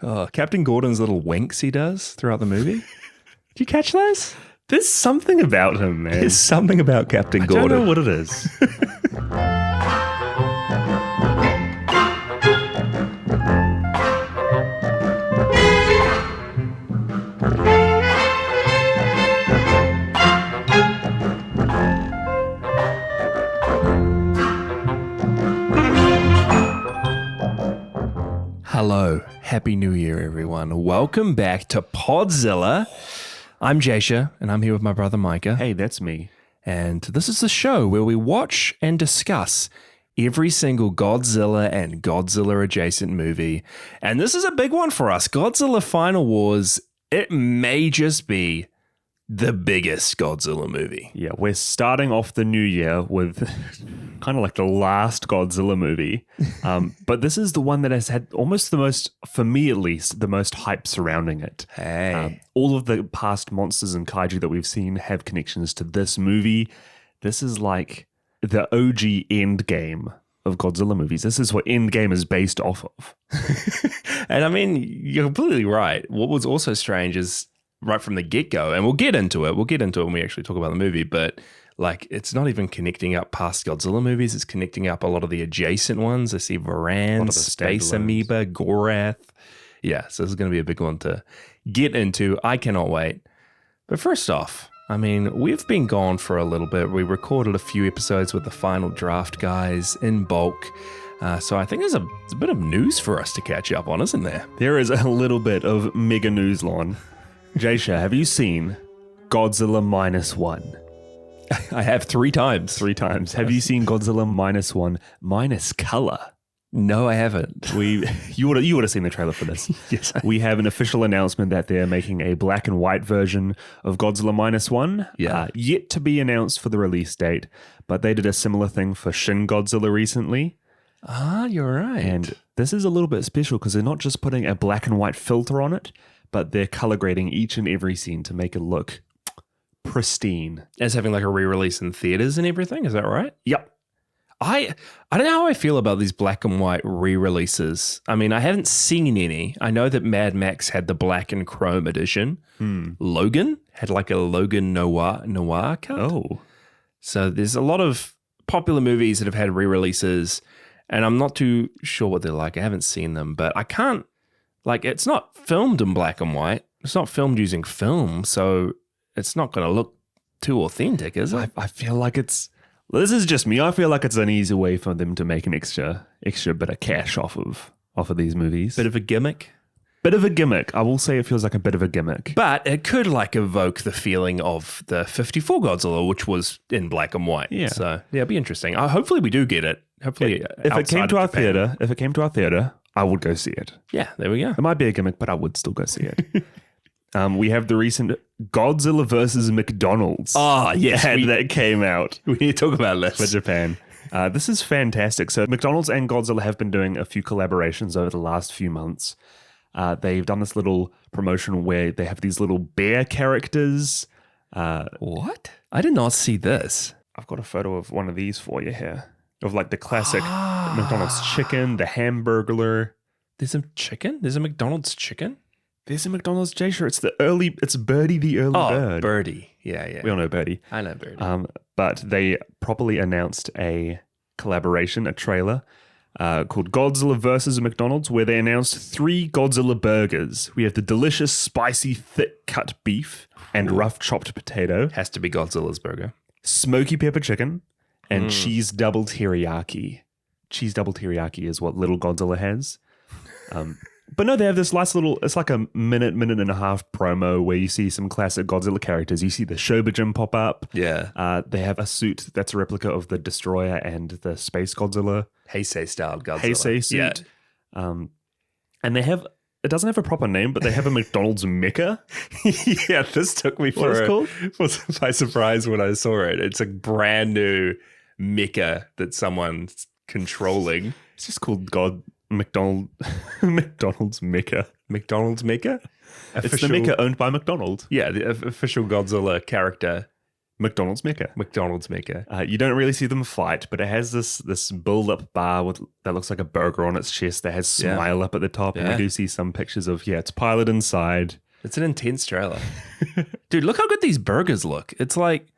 Oh, Captain Gordon's little winks he does throughout the movie. Did you catch those? There's something about him, man. There's something about Captain Gordon. I don't know what it is. Hello, Happy New Year, everyone. Welcome back to Podzilla. I'm Jasha, and I'm here with my brother Micah. Hey, that's me. And this is the show where we watch and discuss every single Godzilla and Godzilla adjacent movie. And this is a big one for us. Godzilla Final Wars, it may just be the biggest Godzilla movie. Yeah, we're starting off the new year with kind of like the last Godzilla movie. But this is the one that has had almost the most, for me at least, the most hype surrounding it. Hey. All of the past monsters and kaiju that we've seen have connections to this movie. This is like the OG Endgame of Godzilla movies. This is what Endgame is based off of. And I mean, you're completely right. What was also strange is right from the get-go, and we'll get into it when we actually talk about the movie, but like it's not even connecting up past Godzilla movies, it's connecting up a lot of the adjacent ones. I see Varan, Space Amoeba, Gorath. Yeah, so this is going to be a big one to get into. I cannot wait. But first off, I mean, we've been gone for a little bit. We recorded a few episodes with the final draft guys in bulk. So I think there's a bit of news for us to catch up on, isn't there? There is a little bit of mega news, Lon. Jasha, have you seen Godzilla -1? I have 3 times. 3 times. Have you seen Godzilla -1 minus color? No, I haven't. You would have seen the trailer for this. Yes. We have an official announcement that they're making a black and white version of Godzilla -1. Yeah. Yet to be announced for the release date, but they did a similar thing for Shin Godzilla recently. Ah, you're right. And this is a little bit special because they're not just putting a black and white filter on it, but they're color grading each and every scene to make it look pristine. As having like a re-release in theaters and everything, is that right? Yep. I don't know how I feel about these black and white re-releases. I mean, I haven't seen any. I know that Mad Max had the black and chrome edition. Logan had like a Logan noir cut. Oh. So there's a lot of popular movies that have had re-releases, and I'm not too sure what they're like. I haven't seen them, but I can't, like, it's not filmed in black and white. It's not filmed using film, so it's not going to look too authentic, is it? I feel like this is just me. I feel like it's an easy way for them to make an extra bit of cash off of these movies. Bit of a gimmick. Bit of a gimmick. I will say it feels like a bit of a gimmick. But it could like evoke the feeling of the 54 Godzilla, which was in black and white. Yeah. So yeah, it'll be interesting. Hopefully we do get it. Hopefully if it came to our theater, I would go see it. Yeah, there we go. It might be a gimmick, but I would still go see it. We have the recent Godzilla versus McDonald's. Oh, yes. That came out. We need to talk about this. For Japan. This is fantastic. So McDonald's and Godzilla have been doing a few collaborations over the last few months. They've done this little promotion where they have these little bear characters. What? I did not see this. I've got a photo of one of these for you here. Of like the classic McDonald's chicken, the Hamburglar. There's a chicken? There's a McDonald's chicken? There's a McDonald's Jasha. It's Birdie the early bird. Oh, Birdie. Yeah. We all know Birdie. I know Birdie. But they properly announced a collaboration, a trailer, called Godzilla versus McDonald's, where they announced 3 Godzilla burgers. We have the delicious, spicy, thick-cut beef and rough chopped potato. Has to be Godzilla's burger. Smoky pepper chicken and cheese double teriyaki. Cheese double teriyaki is what little Godzilla has. But no, they have this nice little, it's like a minute and a half promo where you see some classic Godzilla characters. You see the Shobijin pop up. Yeah. They have a suit that's a replica of the Destroyer and the Space Godzilla. Heisei style Godzilla. Heisei suit. Yeah. And they have, it doesn't have a proper name, but they have a McDonald's mecha. Yeah, this took me by surprise when I saw it. It's a brand new mecha that someone's controlling. It's just called McDonald's mecha. McDonald's mecha? It's the mecha owned by McDonald's. Yeah, the official Godzilla character McDonald's Mecca. McDonald's Mecca. You don't really see them fight, but it has this build-up bar that looks like a burger on its chest that has Smile up at the top. And we do see some pictures of, its pilot inside. It's an intense trailer. Dude, look how good these burgers look. It's like...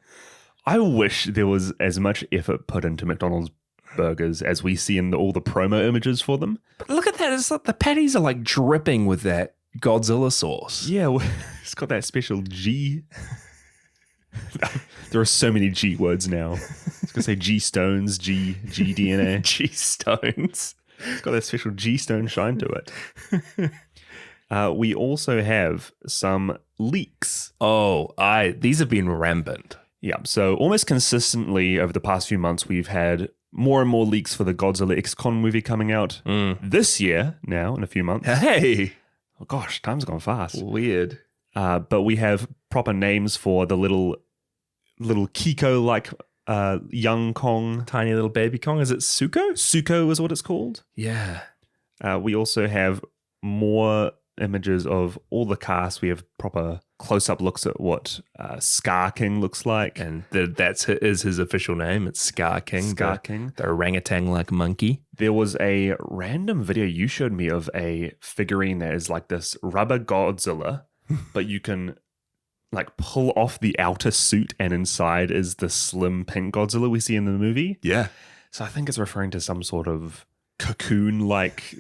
I wish there was as much effort put into McDonald's burgers as we see in all the promo images for them. But look at that. It's like the patties are like dripping with that Godzilla sauce. Yeah, well, it's got that special G. There are so many G words now. It's going to say G stones, G DNA. G stones. It's got that special G stone shine to it. We also have some leaks. Oh, these have been rampant. Yeah, so almost consistently over the past few months, we've had more and more leaks for the Godzilla X-Con movie coming out this year now in a few months. Hey! Oh gosh, time's gone fast. Weird. But we have proper names for the little Kiko-like young Kong. Tiny little baby Kong. Is it Suko? Suko is what it's called. Yeah. We also have more images of all the cast. We have proper close-up looks at what Scar King looks like. And that's his official name. It's Scar King. Scar King. The orangutan-like monkey. There was a random video you showed me of a figurine that is like this rubber Godzilla, but you can like pull off the outer suit and inside is the slim pink Godzilla we see in the movie. Yeah. So I think it's referring to some sort of cocoon-like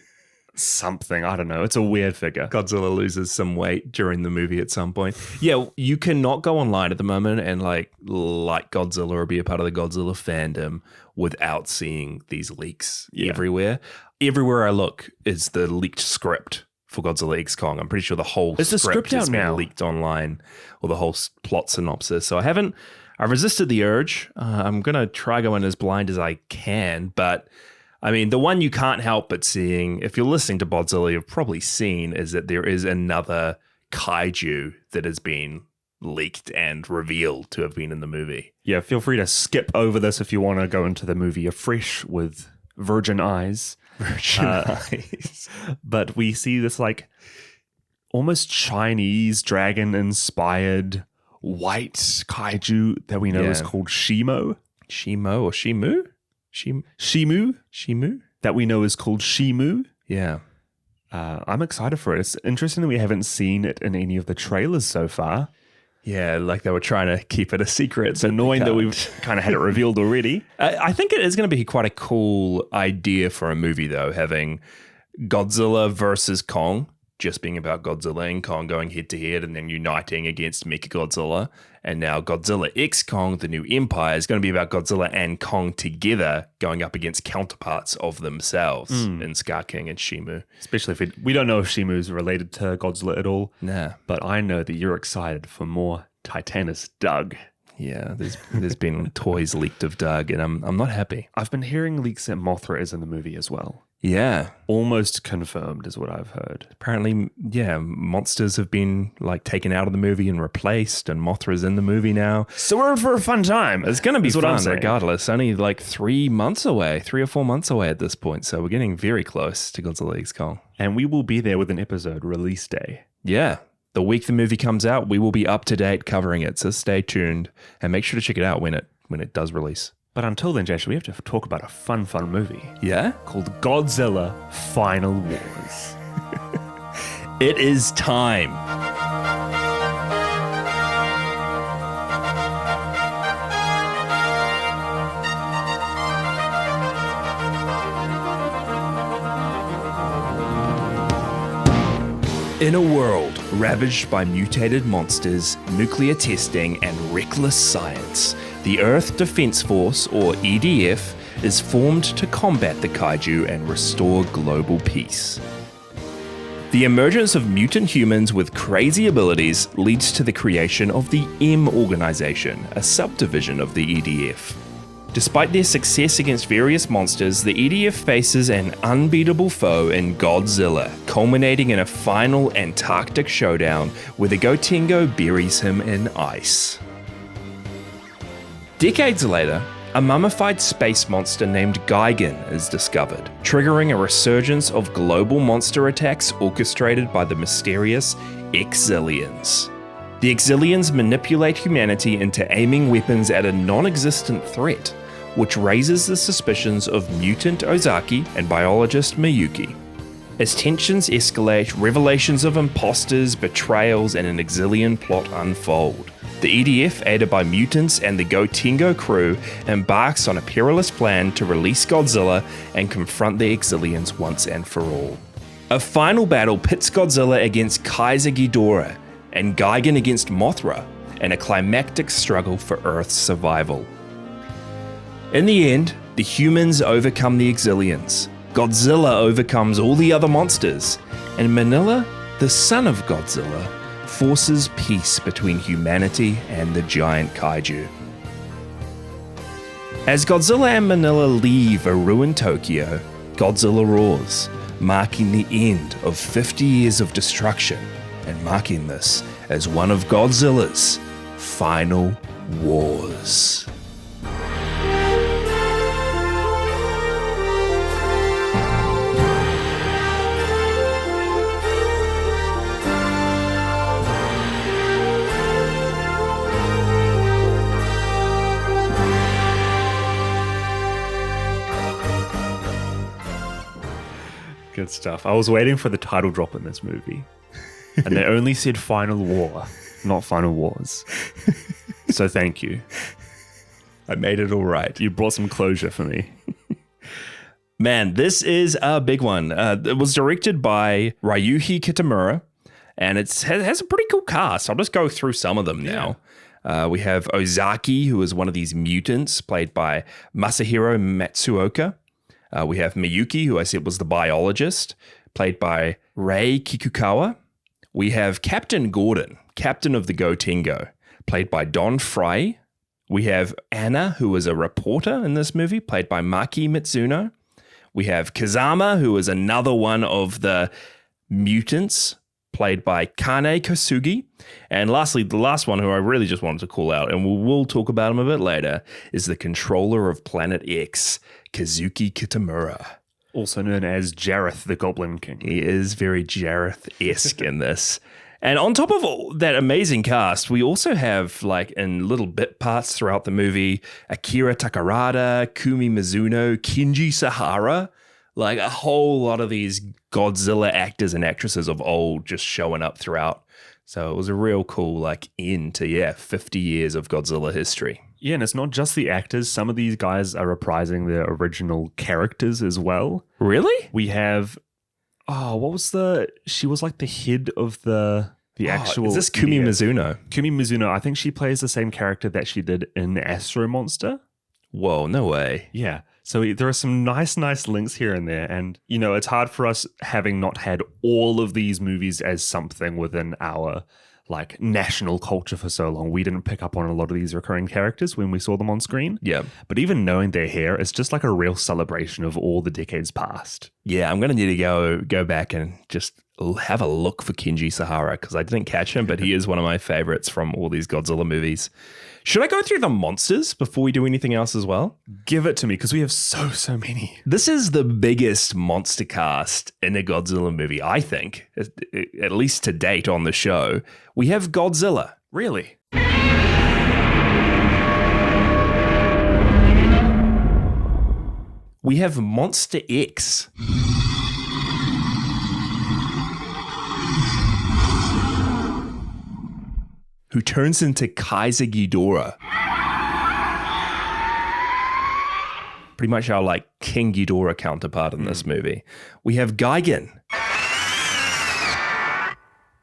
something. I don't know. It's a weird figure. Godzilla loses some weight during the movie at some point. Yeah, you cannot go online at the moment and like Godzilla or be a part of the Godzilla fandom without seeing these leaks everywhere. Everywhere I look is the leaked script for Godzilla X Kong. I'm pretty sure the whole script has been leaked online, or the whole plot synopsis. So I resisted the urge. I'm going to try going as blind as I can, but I mean, the one you can't help but seeing, if you're listening to Godzilla, you've probably seen, is that there is another kaiju that has been leaked and revealed to have been in the movie. Yeah, feel free to skip over this if you want to go into the movie afresh with virgin eyes. Eyes. But we see this like almost Chinese dragon-inspired white kaiju that we know is called Shimo. Shimo or Shimu? Shimu? That we know is called Shimu. Yeah. I'm excited for it. It's interesting that we haven't seen it in any of the trailers so far. Yeah, like they were trying to keep it a secret. It's annoying that we've kind of had it revealed already. I think it is going to be quite a cool idea for a movie, though, having Godzilla versus Kong, just being about Godzilla and Kong going head-to-head and then uniting against Mechagodzilla. And now Godzilla X Kong, the new empire, is going to be about Godzilla and Kong together going up against counterparts of themselves in Scar King and Shimu. Especially if we don't know if Shimu is related to Godzilla at all. Nah. But I know that you're excited for more Titanus Doug. Yeah, there's been toys leaked of Doug, and I'm not happy. I've been hearing leaks that Mothra is in the movie as well. Yeah. Almost confirmed is what I've heard. Apparently, yeah, monsters have been like taken out of the movie and replaced, and Mothra's in the movie now. So we're in for a fun time. It's going to be fun regardless. Only like 3 or 4 months away at this point, so we're getting very close to Godzilla X Kong. And we will be there with an episode release day. Yeah. The week the movie comes out, we will be up to date covering it, so stay tuned and make sure to check it out when it does release. But until then, Josh, we have to talk about a fun movie. Yeah? Called Godzilla Final Wars. It is time. In a world ravaged by mutated monsters, nuclear testing, and reckless science, the Earth Defense Force, or EDF, is formed to combat the kaiju and restore global peace. The emergence of mutant humans with crazy abilities leads to the creation of the M Organization, a subdivision of the EDF. Despite their success against various monsters, the EDF faces an unbeatable foe in Godzilla, culminating in a final Antarctic showdown where the Gotengo buries him in ice. Decades later, a mummified space monster named Gigan is discovered, triggering a resurgence of global monster attacks orchestrated by the mysterious Exilians. The Exilians manipulate humanity into aiming weapons at a non-existent threat, which raises the suspicions of mutant Ozaki and biologist Miyuki. As tensions escalate, revelations of imposters, betrayals, and an Exilian plot unfold. The EDF, aided by mutants and the Gotengo crew, embarks on a perilous plan to release Godzilla and confront the Exilians once and for all. A final battle pits Godzilla against Kaiser Ghidorah and Gigan against Mothra, in a climactic struggle for Earth's survival. In the end, the humans overcome the Exilians, Godzilla overcomes all the other monsters, and Manila, the son of Godzilla, forces peace between humanity and the giant kaiju. As Godzilla and Manila leave a ruined Tokyo, Godzilla roars, marking the end of 50 years of destruction and marking this as one of Godzilla's final wars. Good stuff. I was waiting for the title drop in this movie, and they only said Final War, not Final Wars. So thank you. I made it all right. You brought some closure for me. Man, this is a big one. It was directed by Ryuhei Kitamura, and it has a pretty cool cast. I'll just go through some of them now. We have Ozaki, who is one of these mutants, played by Masahiro Matsuoka. We have Miyuki, who I said was the biologist, played by Rei Kikukawa. We have Captain Gordon, captain of the Gotengo, played by Don Frye. We have Anna, who is a reporter in this movie, played by Maki Mitsuno. We have Kazama, who is another one of the mutants, played by Kane Kosugi. And lastly, the last one who I really just wanted to call out, and we'll talk about him a bit later, is the controller of Planet X, Kazuki Kitamura. Also known as Jareth the Goblin King. He is very Jareth-esque in this. And on top of all that amazing cast, we also have, like, in little bit parts throughout the movie, Akira Takarada, Kumi Mizuno, Kinji Sahara, like a whole lot of these Godzilla actors and actresses of old just showing up throughout. So it was a real cool, like, end to, 50 years of Godzilla history. Yeah, and it's not just the actors. Some of these guys are reprising their original characters as well. Really? We have, she was like the head of the actual. Is this Kumi Mizuno? Kumi Mizuno. I think she plays the same character that she did in Astro Monster. Whoa, no way. Yeah. So there are some nice links here and there. And, you know, it's hard for us having not had all of these movies as something within our like national culture for so long. We didn't pick up on a lot of these recurring characters when we saw them on screen. Yeah. But even knowing they're here, it's just like a real celebration of all the decades past. Yeah, I'm going to need to go back and just have a look for Kinji Sahara because I didn't catch him, but he is one of my favorites from all these Godzilla movies. Should I go through the monsters before we do anything else as well? Give it to me because we have so many. This is the biggest monster cast in a Godzilla movie, I think, at least to date on the show. We have Godzilla. Really? We have Monster X. Who turns into Kaiser Ghidorah. Pretty much our like King Ghidorah counterpart in this movie. We have Gigan.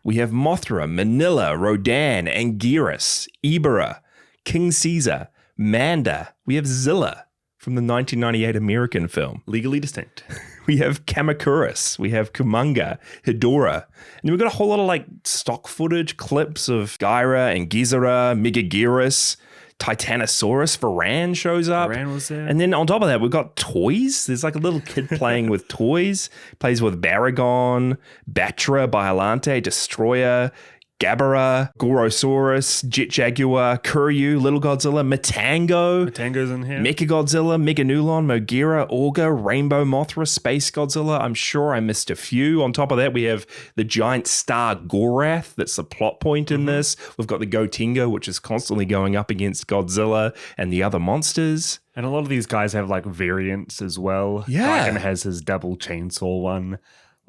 We have Mothra, Manila, Rodan, Anguirus, Ibera, King Caesar, Manda. We have Zilla from the 1998 American film. Legally distinct. We have Kamakuris, we have Kumonga, Hidora, and then we've got a whole lot of like stock footage, clips of Gyra and Gizera, Megaguirus, Titanosaurus, Varan shows up. Varan was there. And then on top of that, we've got toys. There's like a little kid playing with toys. Plays with Baragon, Batra, Biolante, Destroyer, Gabara, Gorosaurus, Jet Jaguar, Kuryu, Little Godzilla, Matango, Matango's in here. Mechagodzilla, Meganulon, Mogira, Orga, Rainbow Mothra, Space Godzilla. I'm sure I missed a few. On top of that, we have the giant star Gorath. That's the plot point in this. We've got the Gotengo, which is constantly going up against Godzilla and the other monsters. And a lot of these guys have like variants as well. Yeah. Gigan has his double chainsaw one.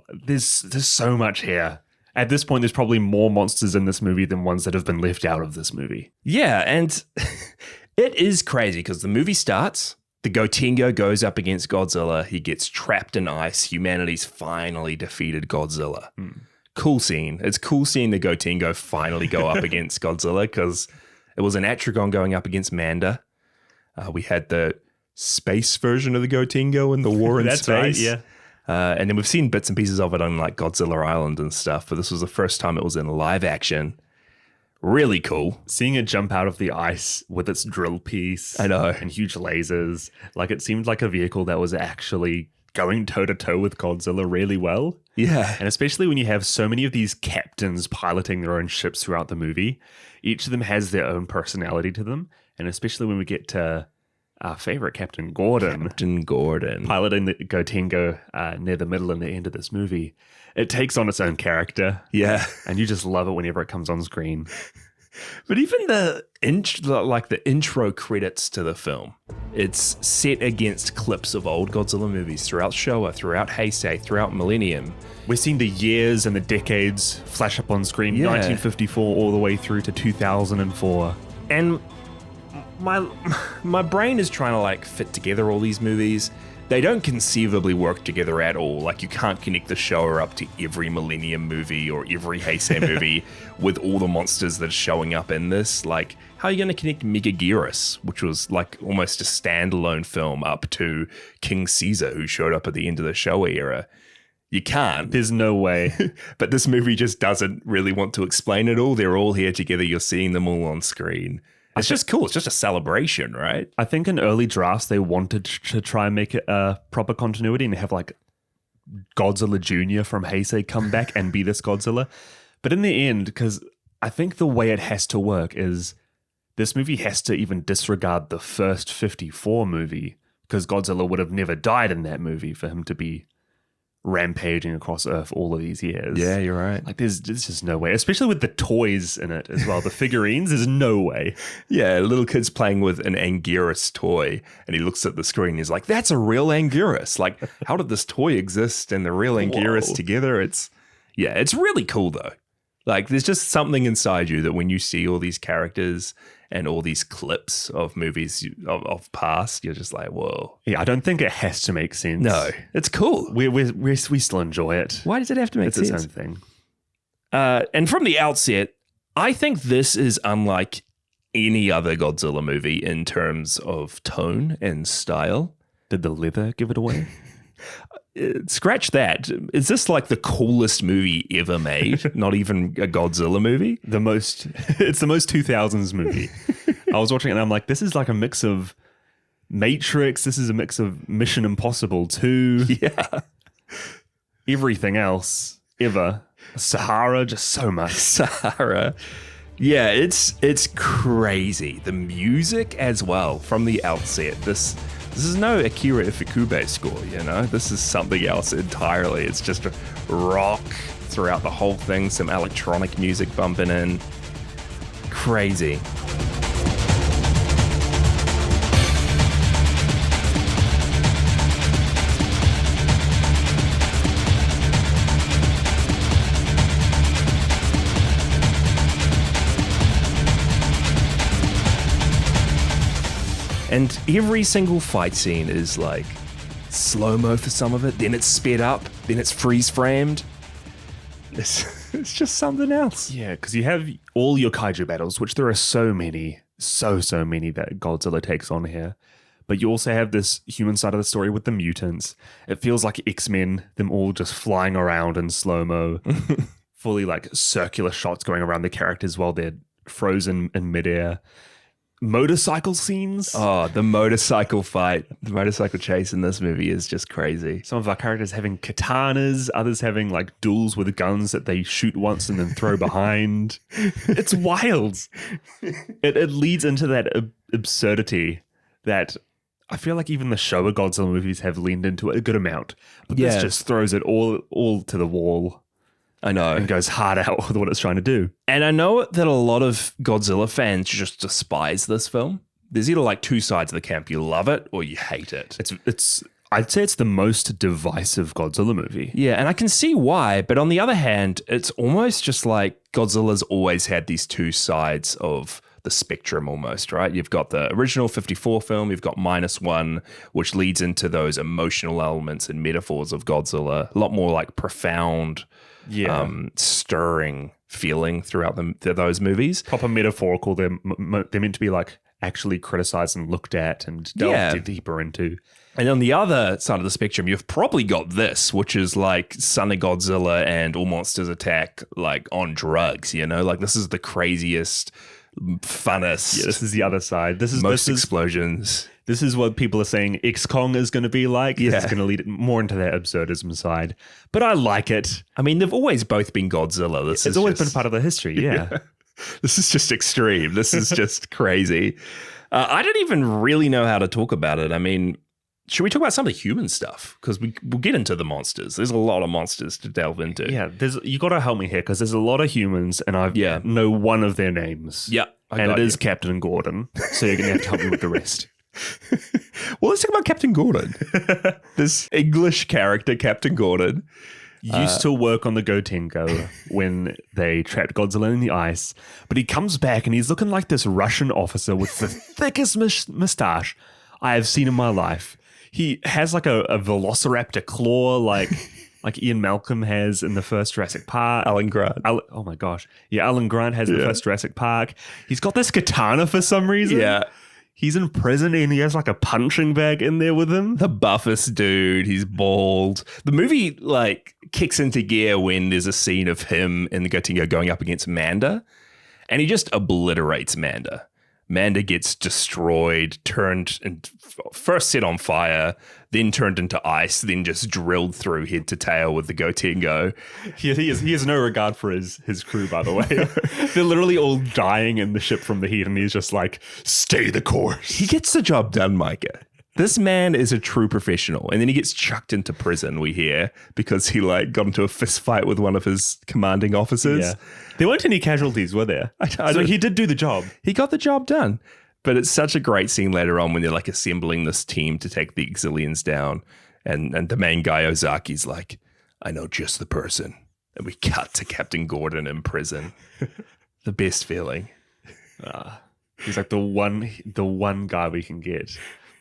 There's so much here. At this point, there's probably more monsters in this movie than ones that have been left out of this movie. Yeah, and it is crazy because the movie starts, the Gotengo goes up against Godzilla, he gets trapped in ice, humanity's finally defeated Godzilla. Cool scene. It's cool seeing the Gotengo finally go up against Godzilla because it was an Atragon going up against Manda. We had the space version of the Gotengo in the war in That's space. right, yeah. And then we've seen bits and pieces of it on like Godzilla Island and stuff, but this was the first time it was in live action. Really cool. Seeing it jump out of the ice with its drill piece. I know. And huge lasers. Like it seemed like a vehicle that was actually going toe to toe with Godzilla really well. Yeah. And especially when you have so many of these captains piloting their own ships throughout the movie, each of them has their own personality to them. And especially when we get to our favorite Captain Gordon. Piloting the Gotengo near the middle and the end of this movie. It takes on its own character. Yeah. And you just love it whenever it comes on screen. But even the intro credits to the film, it's set against clips of old Godzilla movies throughout Showa, throughout Heisei, throughout Millennium. We're seeing the years and the decades flash up on screen. Yeah. 1954 all the way through to 2004. And my brain is trying to like fit together all these movies. They don't conceivably work together at all. Like you can't connect the Showa up to every Millennium movie or every Heisei movie with all the monsters that are showing up in this. Like how are you going to connect Megaguirus, which was like almost a standalone film, up to King Caesar, who showed up at the end of the Showa era? You can't. There's no way. But this movie just doesn't really want to explain it all. They're all here together. You're seeing them all on screen. It's just cool. It's just a celebration, right? I think in early drafts, they wanted to try and make it a proper continuity and have like Godzilla Jr. from Heisei come back and be this Godzilla. But in the end, because I think the way it has to work is this movie has to even disregard the first 54 movie because Godzilla would have never died in that movie for him to be rampaging across Earth all of these years. Yeah, you're right. Like there's just no way, especially with the toys in it as well. The figurines, there's no way. Yeah, a little kid's playing with an Anguirus toy and he looks at the screen and he's like, that's a real Anguirus. Like, how did this toy exist and the real Anguirus together? It's really cool though. Like there's just something inside you that when you see all these characters and all these clips of movies of past, you're just like, whoa. Yeah, I don't think it has to make sense. No, it's cool. We still enjoy it. Why does it have to make sense? It's its own thing. And from the outset, I think this is unlike any other Godzilla movie in terms of tone and style. Did the leather give it away? Scratch that. Is this like the coolest movie ever made? Not even a Godzilla movie? It's the most 2000s movie. I was watching it and I'm like, this is like a mix of Matrix. This is a mix of Mission Impossible 2. Yeah. Everything else ever. Sahara, just so much. Sahara. Yeah, it's crazy. The music as well from the outset. This is no Akira Ifukube score, you know? This is something else entirely. It's just rock throughout the whole thing, some electronic music bumping in. Crazy. And every single fight scene is like slow-mo for some of it, then it's sped up, then it's freeze-framed. It's just something else. Yeah, because you have all your kaiju battles, which there are so many that Godzilla takes on here. But you also have this human side of the story with the mutants. It feels like X-Men, them all just flying around in slow-mo, fully like circular shots going around the characters while they're frozen in midair. motorcycle scenes. Oh, the motorcycle fight, the motorcycle chase in this movie is just crazy. Some of our characters having katanas, others having like duels with guns that they shoot once and then throw behind. It's wild. It leads into that absurdity that I feel like even the Showa Godzilla movies have leaned into a good amount. But this just throws it all to the wall. I know. And goes hard out with what it's trying to do. And I know that a lot of Godzilla fans just despise this film. There's either like two sides of the camp. You love it or you hate it. I'd say it's the most divisive Godzilla movie. Yeah, and I can see why. But on the other hand, it's almost just like Godzilla's always had these two sides of the spectrum almost, right? You've got the original 54 film, you've got -1, which leads into those emotional elements and metaphors of Godzilla. A lot more like profound, stirring feeling throughout those movies. Proper metaphorical. They're meant to be like actually criticized and looked at and delved deeper into. And on the other side of the spectrum, you've probably got this, which is like Son of Godzilla and All Monsters Attack, like on drugs, you know? Like this is the craziest, funnest. Yeah, this is the other side. This is explosions. This is what people are saying X-Kong is going to be like. Yeah. It's going to lead more into that absurdism side. But I like it. I mean, they've always both been Godzilla. It's always been part of the history, yeah. This is just extreme. This is just crazy. I don't even really know how to talk about it. I mean, should we talk about some of the human stuff? Because we'll get into the monsters. There's a lot of monsters to delve into. Yeah, you got to help me here because there's a lot of humans and I know one of their names. Yeah. And it is Captain Gordon. So you're going to have to help me with the rest. Well, let's talk about Captain Gordon. This English character, Captain Gordon, used to work on the Gotengo when they trapped Godzilla in the ice. But he comes back and he's looking like this Russian officer with the thickest mustache I have seen in my life. He has like a velociraptor claw like Ian Malcolm has in the first Jurassic Park. Alan Grant. Oh my gosh. Yeah, Alan Grant has in the first Jurassic Park. He's got this katana for some reason. Yeah. He's in prison and he has like a punching bag in there with him. The buffest dude. He's bald. The movie like kicks into gear when there's a scene of him in the Gotengo going up against Manda. And he just obliterates Manda. Manda gets destroyed, turned and first set on fire, then turned into ice, then just drilled through head to tail with the Gotengo. He has no regard for his crew, by the way. They're literally all dying in the ship from the heat, and he's just like, stay the course. He gets the job done, Micah. This man is a true professional. And then he gets chucked into prison, we hear, because he like got into a fist fight with one of his commanding officers. Yeah. There weren't any casualties, were there? So he did do the job. He got the job done. But it's such a great scene later on when they're like assembling this team to take the Exilians down. And the main guy, Ozaki's like, I know just the person. And we cut to Captain Gordon in prison. The best feeling. He's like the one guy we can get.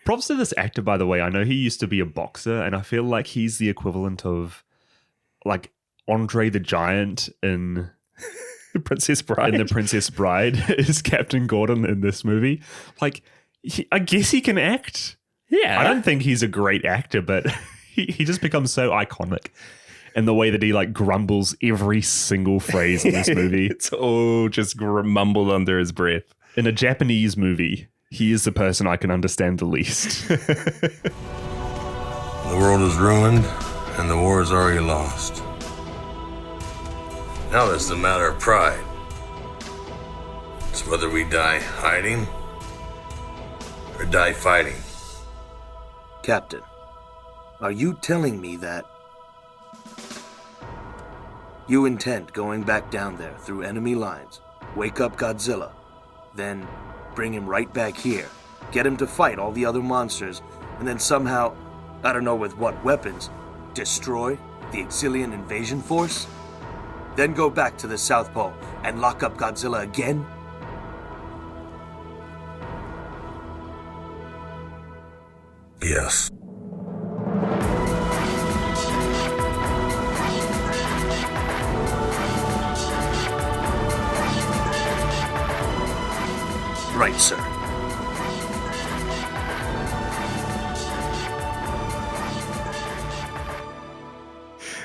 Props to this actor, by the way. I know he used to be a boxer, and I feel like he's the equivalent of like Andre the Giant in The Princess Bride. In The Princess Bride is Captain Gordon in this movie. Like, I guess he can act. Yeah. I don't think he's a great actor, but he just becomes so iconic. And the way that he like grumbles every single phrase in this movie. It's all just mumbled under his breath. In a Japanese movie, he is the person I can understand the least. The world is ruined, and the war is already lost. Now it's a matter of pride. It's whether we die hiding or die fighting. Captain, are you telling me that you intend going back down there through enemy lines, wake up Godzilla, then bring him right back here, get him to fight all the other monsters, and then somehow, I don't know with what weapons, destroy the Exilian invasion force? Then go back to the South Pole and lock up Godzilla again? Yes. Right, sir.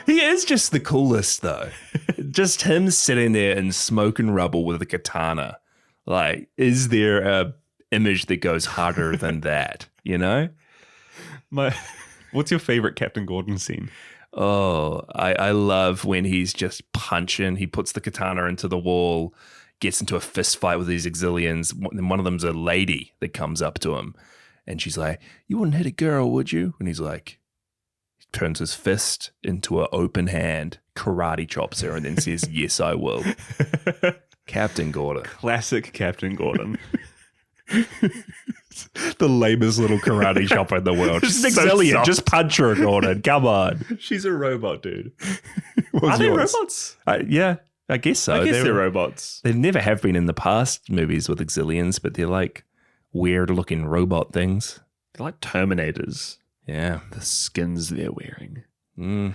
He is just the coolest, though. Just him sitting there in smoke and rubble with a katana. Like, is there a image that goes harder than that, you know? What's your favorite Captain Gordon scene? Oh, I love when he's just punching. He puts the katana into the wall, gets into a fist fight with these Exilians. And one of them's a lady that comes up to him. And she's like, "You wouldn't hit a girl, would you?" And he's like, he turns his fist into an open hand, karate chops her, and then says, "Yes, I will." Captain Gordon. Classic Captain Gordon. The lamest little karate chopper in the world. She's an Exilian. Just punch her, Gordon. Come on. She's a robot, dude. Are they robots? Yeah, I guess so. I guess they're robots. They never have been in the past movies with Exilians, but they're like weird looking robot things. They're like Terminators. Yeah. The skins they're wearing. Mm.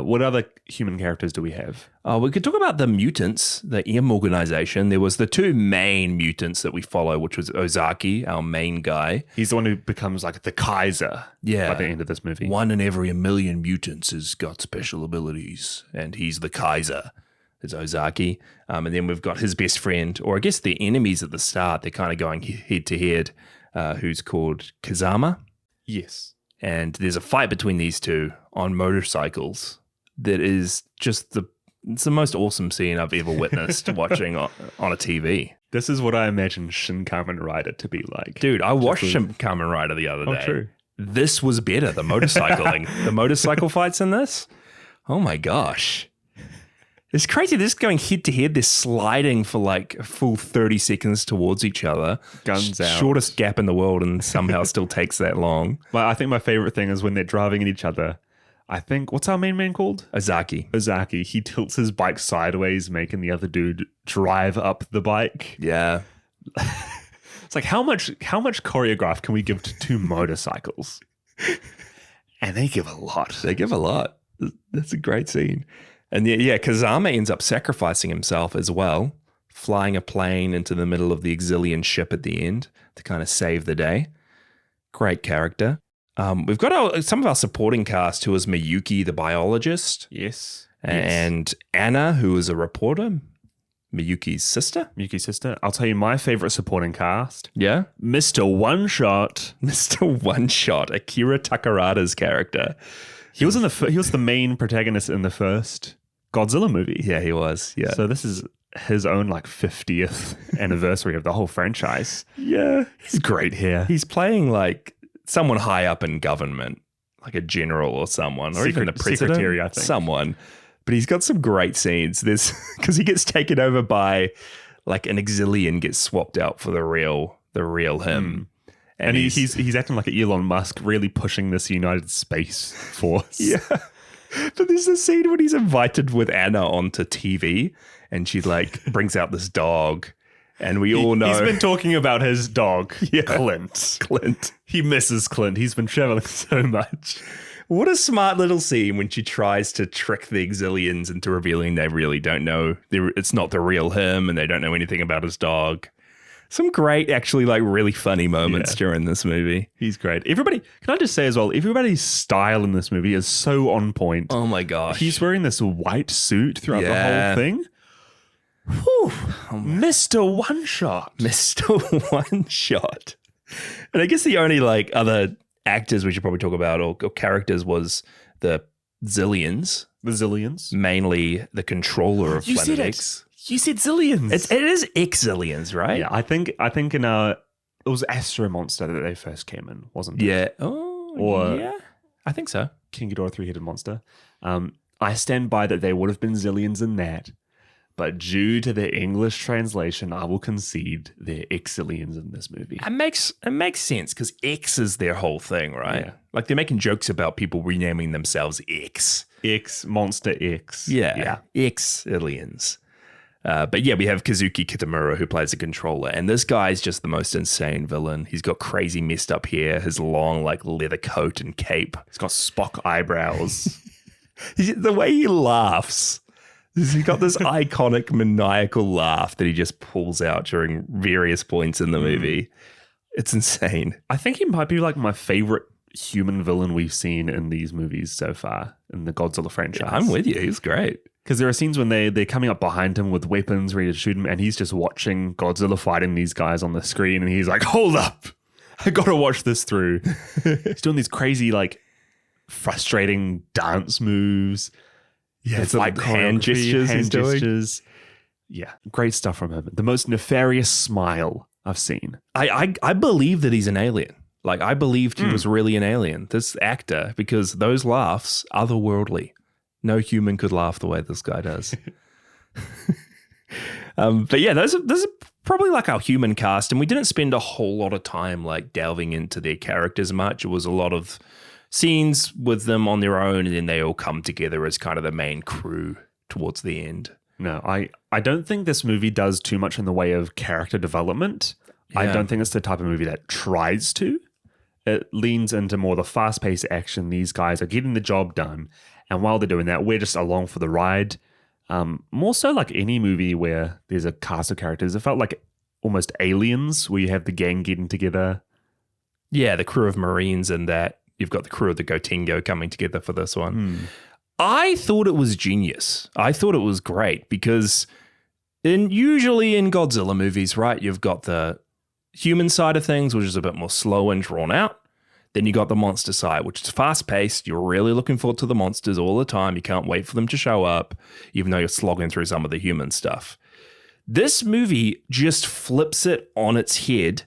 What other human characters do we have? We could talk about the mutants, the M organization. There was the two main mutants that we follow, which was Ozaki, our main guy. He's the one who becomes like the Kaiser by the end of this movie. One in every 1,000,000 mutants has got special abilities, and he's the Kaiser. It's Ozaki. And then we've got his best friend, or I guess the enemies at the start. They're kind of going head to head, who's called Kazama. Yes. And there's a fight between these two on motorcycles that is just it's the most awesome scene I've ever witnessed watching on a TV. This is what I imagine Shin Kamen Rider to be like. Dude, I watched Shin Kamen Rider the other day. Oh, true. This was better, the motorcycling. The motorcycle fights in this. Oh my gosh. It's crazy. They're just going head to head. They're sliding for like a full 30 seconds towards each other. Guns out. Shortest gap in the world, and somehow still takes that long. But I think my favorite thing is when they're driving at each other. I think, what's our main man called? Ozaki. He tilts his bike sideways, making the other dude drive up the bike. Yeah. It's like, how much choreograph can we give to two motorcycles? And they give a lot. They give a lot. That's a great scene. And yeah, Kazama ends up sacrificing himself as well, flying a plane into the middle of the Exilian ship at the end to kind of save the day. Great character. We've got some of our supporting cast, who is Miyuki, the biologist. Yes. And Anna, who is a reporter. Miyuki's sister. I'll tell you my favorite supporting cast. Yeah. Mr. One Shot. Mr. One Shot, Akira Takarada's character. He was the main protagonist in the first Godzilla movie. Yeah, he was. Yeah. So this is his own like 50th anniversary of the whole franchise. Yeah. He's great here. He's playing like someone high up in government, like a general or someone, or even the president. Secretary, I think. Someone. But he's got some great scenes. There's because he gets taken over by like an Exilian gets swapped out for the real him. And he's acting like an Elon Musk, really pushing this United Space Force. Yeah. But there's a scene when he's invited with Anna onto TV, and she like brings out this dog, and we all know he's been talking about his dog, Yeah. Clint. He misses Clint. He's been traveling so much. What a smart little scene when she tries to trick the Exilians into revealing they really don't know. It's not the real him, and they don't know anything about his dog. Some great, actually, like really funny moments during this movie. He's great. Everybody, can I just say as well, everybody's style in this movie is so on point. Oh my gosh. He's wearing this white suit throughout the whole thing. Whew. Mr. One Shot. Mr. One Shot. And I guess the only like other actors we should probably talk about or characters was the Zillions. The Zillions. Mainly the controller of Planet X. You said Zillions. It is X-Zillions, right? Yeah, I think in it was Astro Monster that they first came in, wasn't it? Yeah. Oh, or yeah. I think so. King Ghidorah, three-headed monster. I stand by that there would have been Zillions in that, but due to the English translation, I will concede they're X-Zillions in this movie. It makes sense because X is their whole thing, right? Yeah. Like they're making jokes about people renaming themselves X. X, Monster X. Yeah. X-Zillions. But yeah, we have Kazuki Kitamura, who plays the controller, and this guy's just the most insane villain. He's got crazy messed up hair, his long like leather coat and cape. He's got Spock eyebrows. The way he laughs, he's got this iconic maniacal laugh that he just pulls out during various points in the movie. It's insane. I think he might be like my favorite human villain we've seen in these movies so far in the Godzilla franchise. I'm with you. He's great. Because there are scenes when they're coming up behind him with weapons ready to shoot him, and he's just watching Godzilla fighting these guys on the screen, and he's like, hold up, I gotta watch this through. He's doing these crazy, like, frustrating dance moves. Yeah, it's like hand gestures he's doing. Yeah, great stuff from him. The most nefarious smile I've seen. I believe that he's an alien. Like, I believed he was really an alien, this actor, because those laughs, otherworldly. No human could laugh the way this guy does. But yeah, those are probably like our human cast, and we didn't spend a whole lot of time like delving into their characters much. It was a lot of scenes with them on their own, and then they all come together as kind of the main crew towards the end. No, I don't think this movie does too much in the way of character development. Yeah. I don't think it's the type of movie that tries to. It leans into more the fast-paced action. These guys are getting the job done. And while they're doing that, we're just along for the ride. More so like any movie where there's a cast of characters. It felt like almost Aliens, where you have the gang getting together. Yeah, the crew of Marines and that. You've got the crew of the Gotengo coming together for this one. I thought it was genius. I thought it was great because usually in Godzilla movies, right, you've got the human side of things, which is a bit more slow and drawn out. Then you got the monster side, which is fast-paced. You're really looking forward to the monsters all the time. You can't wait for them to show up, even though you're slogging through some of the human stuff. This movie just flips it on its head.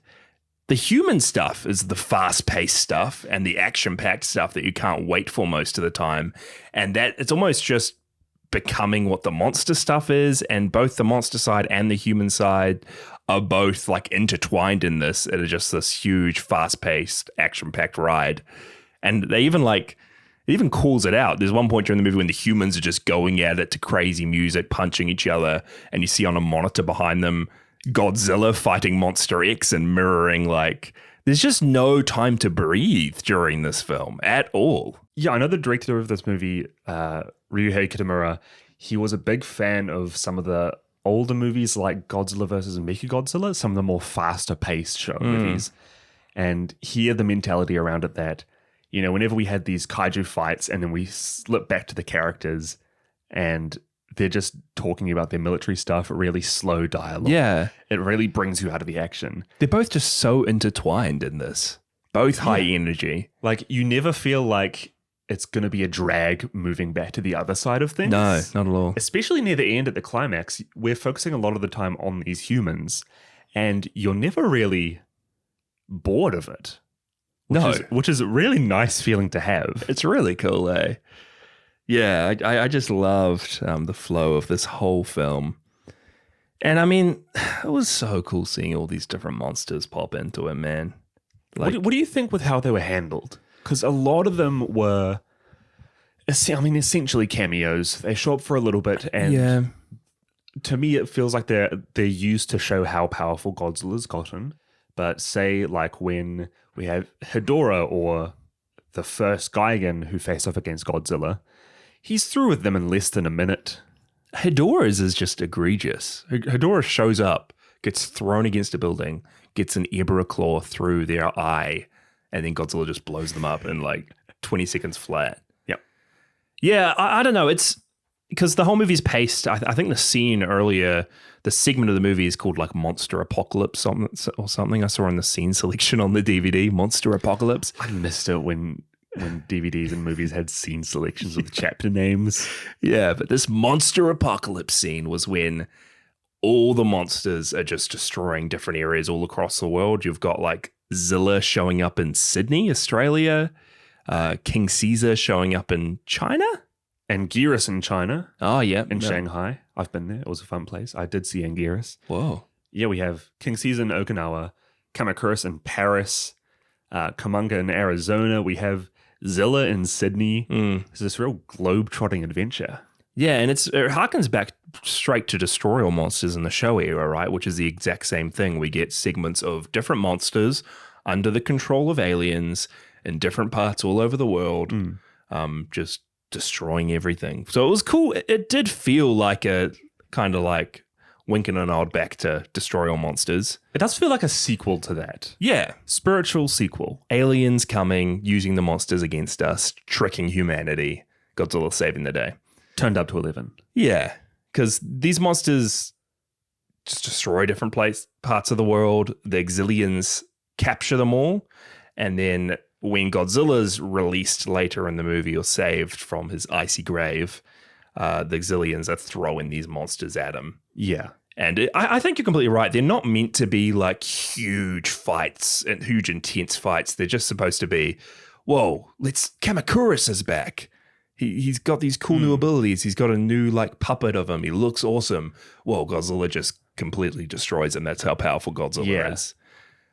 The human stuff is the fast-paced stuff and the action-packed stuff that you can't wait for most of the time. And that it's almost just becoming what the monster stuff is, and both the monster side and the human side are both like intertwined in this. It is just this huge, fast-paced, action-packed ride. And they even it even calls it out. There's one point during the movie when the humans are just going at it to crazy music, punching each other, and you see on a monitor behind them Godzilla fighting Monster X and mirroring there's just no time to breathe during this film at all. Yeah, I know the director of this movie, Ryuhei Kitamura, he was a big fan of some of the older movies like Godzilla vs. Mechagodzilla, some of the more faster paced show movies. And he had the mentality around it that, whenever we had these kaiju fights and then we slip back to the characters and they're just talking about their military stuff, really slow dialogue. Yeah. It really brings you out of the action. They're both just so intertwined in this. Both high energy. Like, you never feel like it's going to be a drag moving back to the other side of things. No, not at all. Especially near the end at the climax, we're focusing a lot of the time on these humans, and you're never really bored of it. Which is a really nice feeling to have. It's really cool, eh? Yeah, I just loved the flow of this whole film. And I mean, it was so cool seeing all these different monsters pop into it, man. What do you think with how they were handled? Because a lot of them were, essentially cameos. They show up for a little bit, and to me, it feels like they're used to show how powerful Godzilla's gotten. But say, like when we have Hedorah or the first Gigan who face off against Godzilla, he's through with them in less than a minute. Hedorah's is just egregious. Hedorah shows up, gets thrown against a building, gets an Ebra claw through their eye, and then Godzilla just blows them up in 20 seconds flat. Yep. Yeah, I don't know. It's because the whole movie's paced. I think the scene earlier, the segment of the movie is called Monster Apocalypse or something. I saw in the scene selection on the DVD, Monster Apocalypse. I missed it when DVDs and movies had scene selections with chapter names. Yeah, but this Monster Apocalypse scene was when all the monsters are just destroying different areas all across the world. You've got Zilla showing up in Sydney, Australia, King Caesar showing up in China. Anguirus in China. Oh, yeah. In Shanghai. I've been there. It was a fun place. I did see Anguirus. Whoa. Yeah, we have King Caesar in Okinawa, Kamacuras in Paris, Kamunga in Arizona. We have Zilla in Sydney. It's this real globe-trotting adventure. Yeah, and it harkens back straight to Destroy All Monsters in the Show era, right? Which is the exact same thing. We get segments of different monsters under the control of aliens in different parts all over the world, just destroying everything. So it was cool. It did feel like a kind of wink and a nod back to Destroy All Monsters. It does feel like a sequel to that. Yeah. Spiritual sequel. Aliens coming, using the monsters against us, tricking humanity, Godzilla saving the day. Turned up to 11. Yeah, because these monsters just destroy different parts of the world. The Exilians capture them all, and then when Godzilla's released later in the movie or saved from his icy grave, the Exilians are throwing these monsters at him. Yeah. And I think you're completely right. They're not meant to be like huge fights and huge intense fights. They're just supposed to be, whoa, Kamakuris is back. He's got these cool new abilities. He's got a new like puppet of him. He looks awesome. Whoa, Godzilla just completely destroys him. That's how powerful Godzilla is.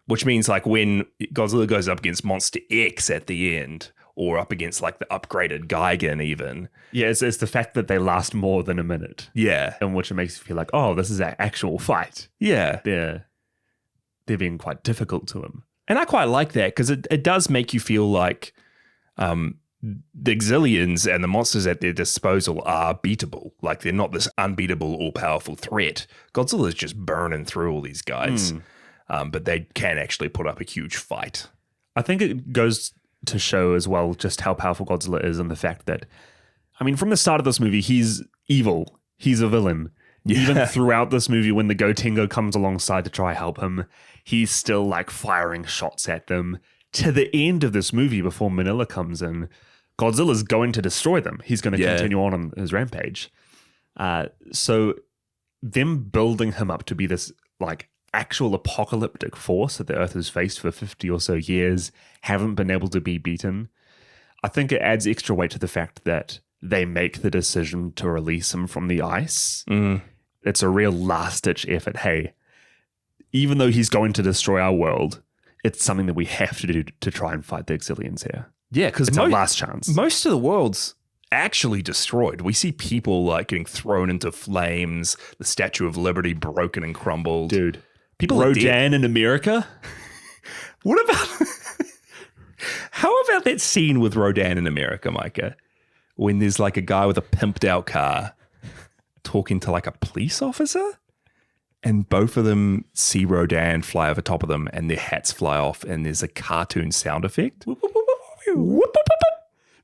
Which means like when Godzilla goes up against Monster X at the end, or up against like the upgraded Gigan even. Yeah, it's the fact that they last more than a minute. Yeah. In which it makes you feel like, oh, this is an actual fight. Yeah. They're being quite difficult to him. And I quite like that because it does make you feel like the Exilians and the monsters at their disposal are beatable. Like they're not this unbeatable, all-powerful threat. Godzilla's just burning through all these guys. But they can actually put up a huge fight. I think it goes to show as well just how powerful Godzilla is and the fact that, I mean, from the start of this movie, he's evil. He's a villain. Yeah. Even throughout this movie, when the Gotengo comes alongside to try help him, he's still like firing shots at them. To the end of this movie, before Manila comes in, Godzilla's going to destroy them. He's going to continue on his rampage. So them building him up to be this like actual apocalyptic force that the Earth has faced for 50 or so years, haven't been able to be beaten. I think it adds extra weight to the fact that they make the decision to release him from the ice. It's a real last-ditch effort. Hey, even though he's going to destroy our world, it's something that we have to do to try and fight the Exilians here. Yeah, because it's our last chance. Most of the world's actually destroyed. We see people like getting thrown into flames, the Statue of Liberty broken and crumbled. Dude. People Rodan in America? What about... How about that scene with Rodan in America, Micah? When there's like a guy with a pimped out car talking to like a police officer, and both of them see Rodan fly over top of them and their hats fly off and there's a cartoon sound effect.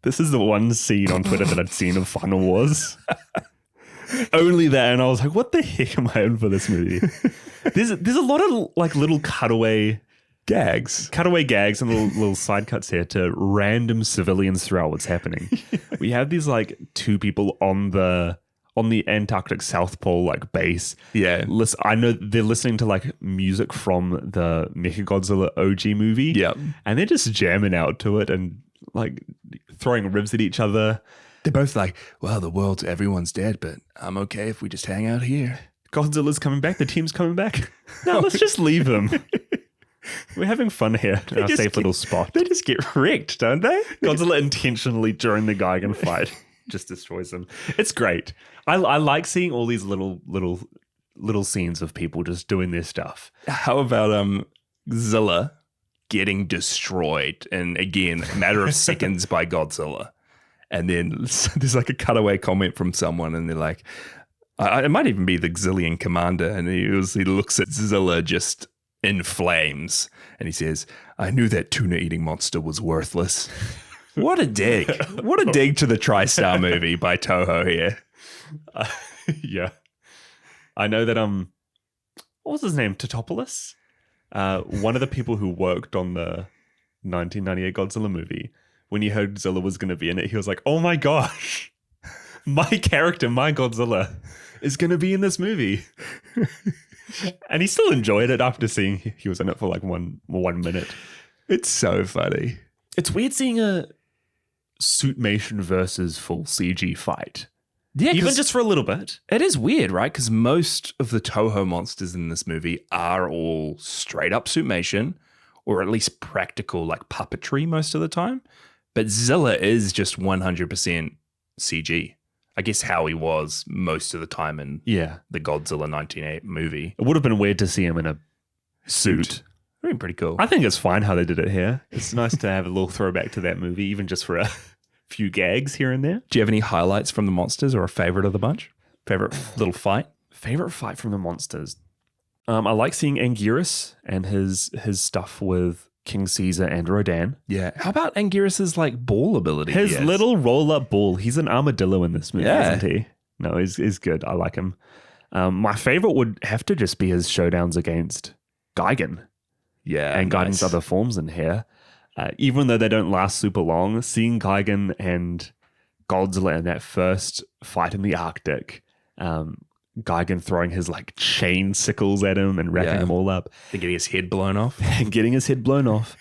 This is the one scene on Twitter that I'd seen of Final Wars. Only that, and I was like, what the heck am I in for this movie? There's a lot of like little cutaway gags and little side cuts here to random civilians throughout what's happening. We have these like two people on the Antarctic South Pole like base. Yeah. I know they're listening to like music from the Mechagodzilla OG movie. Yeah. And they're just jamming out to it and like throwing ribs at each other. They're both like, well, everyone's dead, but I'm okay if we just hang out here. Godzilla's coming back. The team's coming back. No, let's just leave him. We're having fun here in our safe little spot. They just get wrecked, don't they? Godzilla intentionally during the Gigan fight just destroys them. It's great. I like seeing all these little scenes of people just doing their stuff. How about Zilla getting destroyed, and again, a matter of seconds by Godzilla? And then there's like a cutaway comment from someone, and they're like, it might even be the Xilian commander, and he looks at Zilla just in flames, and he says, "I knew that tuna-eating monster was worthless." What a dig. What a dig to the TriStar movie by Toho here. Yeah. I know that, what was his name? Totopoulos? One of the people who worked on the 1998 Godzilla movie, when he heard Zilla was going to be in it, he was like, oh my gosh, my character, my Godzilla, is going to be in this movie. And he still enjoyed it after seeing he was in it for like one minute. It's so funny. It's weird seeing a suitmation versus full CG fight. Yeah, even just for a little bit. It is weird, right? Because most of the Toho monsters in this movie are all straight up suitmation, or at least practical, like puppetry most of the time. But Zilla is just 100% CG. I guess how he was most of the time in the Godzilla 1988 movie. It would have been weird to see him in a suit. Pretty cool. I think it's fine how they did it here. It's nice to have a little throwback to that movie, even just for a few gags here and there. Do you have any highlights from the monsters or a favorite of the bunch? Favorite little fight? Favorite fight from the monsters? I like seeing Anguirus and his stuff with King Caesar and Rodan. Yeah. How about Anguirus's like ball ability? His little roll-up ball. He's an armadillo in this movie, Yeah. isn't he? No, he's good. I like him. My favorite would have to just be his showdowns against Gigan and Gigan's other forms in here. Even though they don't last super long, seeing Gigan and Godzilla in that first fight in the Arctic, Gigan throwing his like chain sickles at him and wrapping him all up. And getting his head blown off. And getting his head blown off.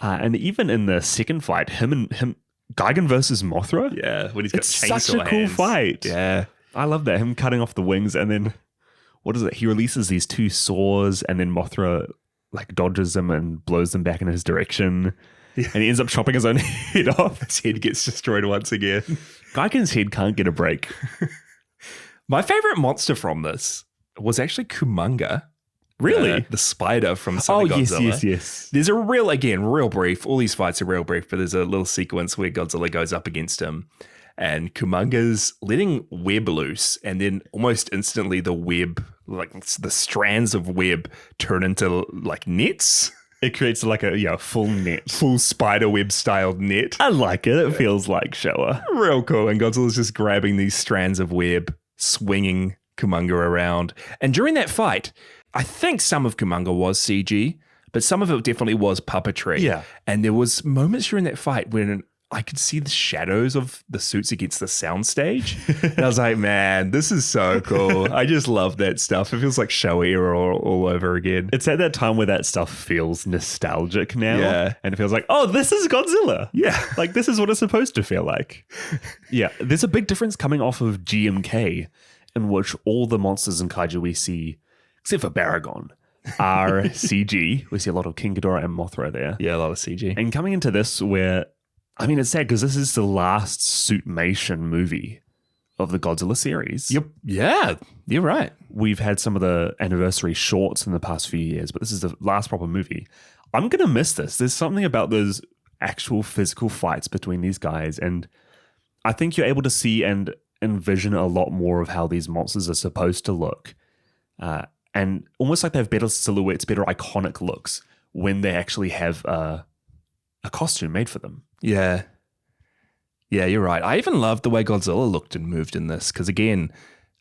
And even in the second fight, Gigan versus Mothra. Yeah, when he's got It's chainsaw such a cool hands. fight. Yeah. I love that. Him cutting off the wings and then, what is it? He releases these two saws and then Mothra like dodges them and blows them back in his direction. Yeah. And he ends up chopping his own head off. His head gets destroyed once again. Gigan's head can't get a break. My favorite monster from this was actually Kumonga. Really? The spider from Son of Godzilla. yes. There's a real brief. All these fights are real brief, but there's a little sequence where Godzilla goes up against him and Kumonga's letting web loose, and then almost instantly the web, like the strands of web turn into like nets. It creates like a full net. Full spider web styled net. I like it. It feels like Showa. Real cool. And Godzilla's just grabbing these strands of web, swinging Kumonga around. And during that fight, I think some of Kumonga was CG, but some of it definitely was puppetry. Yeah. And there was moments during that fight when I could see the shadows of the suits against the soundstage. And I was like, man, this is so cool. I just love that stuff. It feels like Showa era all over again. It's at that time where that stuff feels nostalgic now. Yeah. And it feels like, oh, this is Godzilla. Yeah. Like, this is what it's supposed to feel like. Yeah. There's a big difference coming off of GMK, in which all the monsters in kaiju we see, except for Baragon, are CG. We see a lot of King Ghidorah and Mothra there. Yeah, a lot of CG. And coming into this where, I mean, it's sad because this is the last Suitmation movie of the Godzilla series. Yep. Yeah, you're right. We've had some of the anniversary shorts in the past few years, but this is the last proper movie. I'm going to miss this. There's something about those actual physical fights between these guys. And I think you're able to see and envision a lot more of how these monsters are supposed to look. And almost like they have better silhouettes, better iconic looks when they actually have a costume made for them. Yeah. Yeah, you're right. I even loved the way Godzilla looked and moved in this because, again,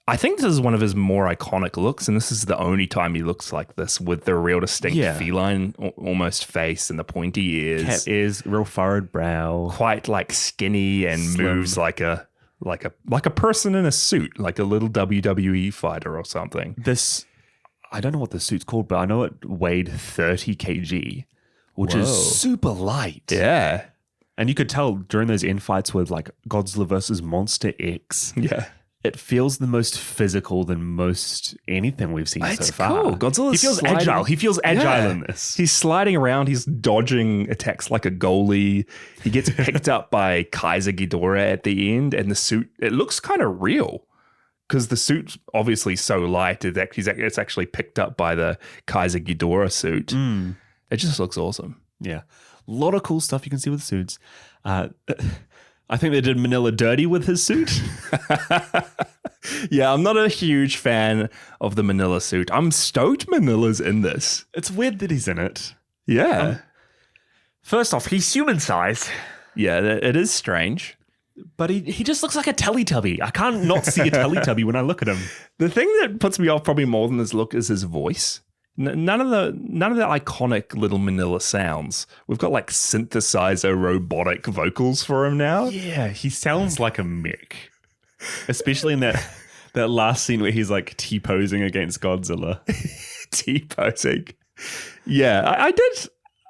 I think this is one of his more iconic looks, and this is the only time he looks like this with the real distinct feline almost face and the pointy ears. Cat ears, real furrowed brow. Quite like skinny and Slim. moves like a person in a suit, like a little WWE fighter or something. This, I don't know what the suit's called, but I know it weighed 30 kg, which is super light. Yeah. And you could tell during those end fights with like Godzilla versus Monster X, it feels the most physical than most anything we've seen so far. Cool. Godzilla's he feels agile. He feels agile in this. He's sliding around. He's dodging attacks like a goalie. He gets picked up by Kaiser Ghidorah at the end, and the suit, it looks kind of real because the suit's obviously so light. It's actually picked up by the Kaiser Ghidorah suit. It just looks awesome. Yeah. A lot of cool stuff you can see with suits. I think they did Manila dirty with his suit. Yeah, I'm not a huge fan of the Manila suit. I'm stoked Manila's in this. It's weird that he's in it. Yeah. First off, he's human sized. Yeah, it is strange. But he just looks like a Teletubby. I can't not see a Teletubby when I look at him. The thing that puts me off probably more than his look is his voice. None of the iconic little Manila sounds. We've got like synthesizer robotic vocals for him now. Yeah, he sounds like a mech. Especially in that last scene where he's like T-posing against Godzilla. T-posing. Yeah, I did.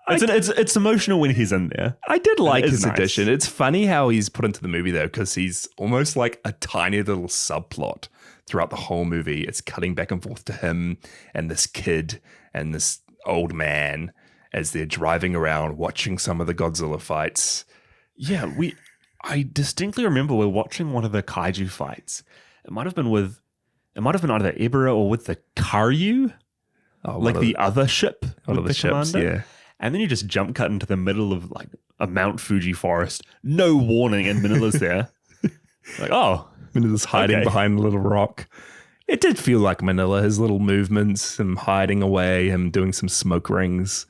It's emotional when he's in there. I did like his nice. addition. It's funny how he's put into the movie though, because he's almost like a tiny little subplot throughout the whole movie. It's cutting back and forth to him and this kid and this old man as they're driving around watching some of the Godzilla fights. Yeah, I distinctly remember we're watching one of the kaiju fights. It might have been either Ebera or with the Karyu, like the other ship with the ships, commander. yeah. And then you just jump cut into the middle of like a Mount Fuji forest, no warning, and Manila's there. Like, oh, Manila's hiding behind a little rock. It did feel like Manila, his little movements, him hiding away, him doing some smoke rings.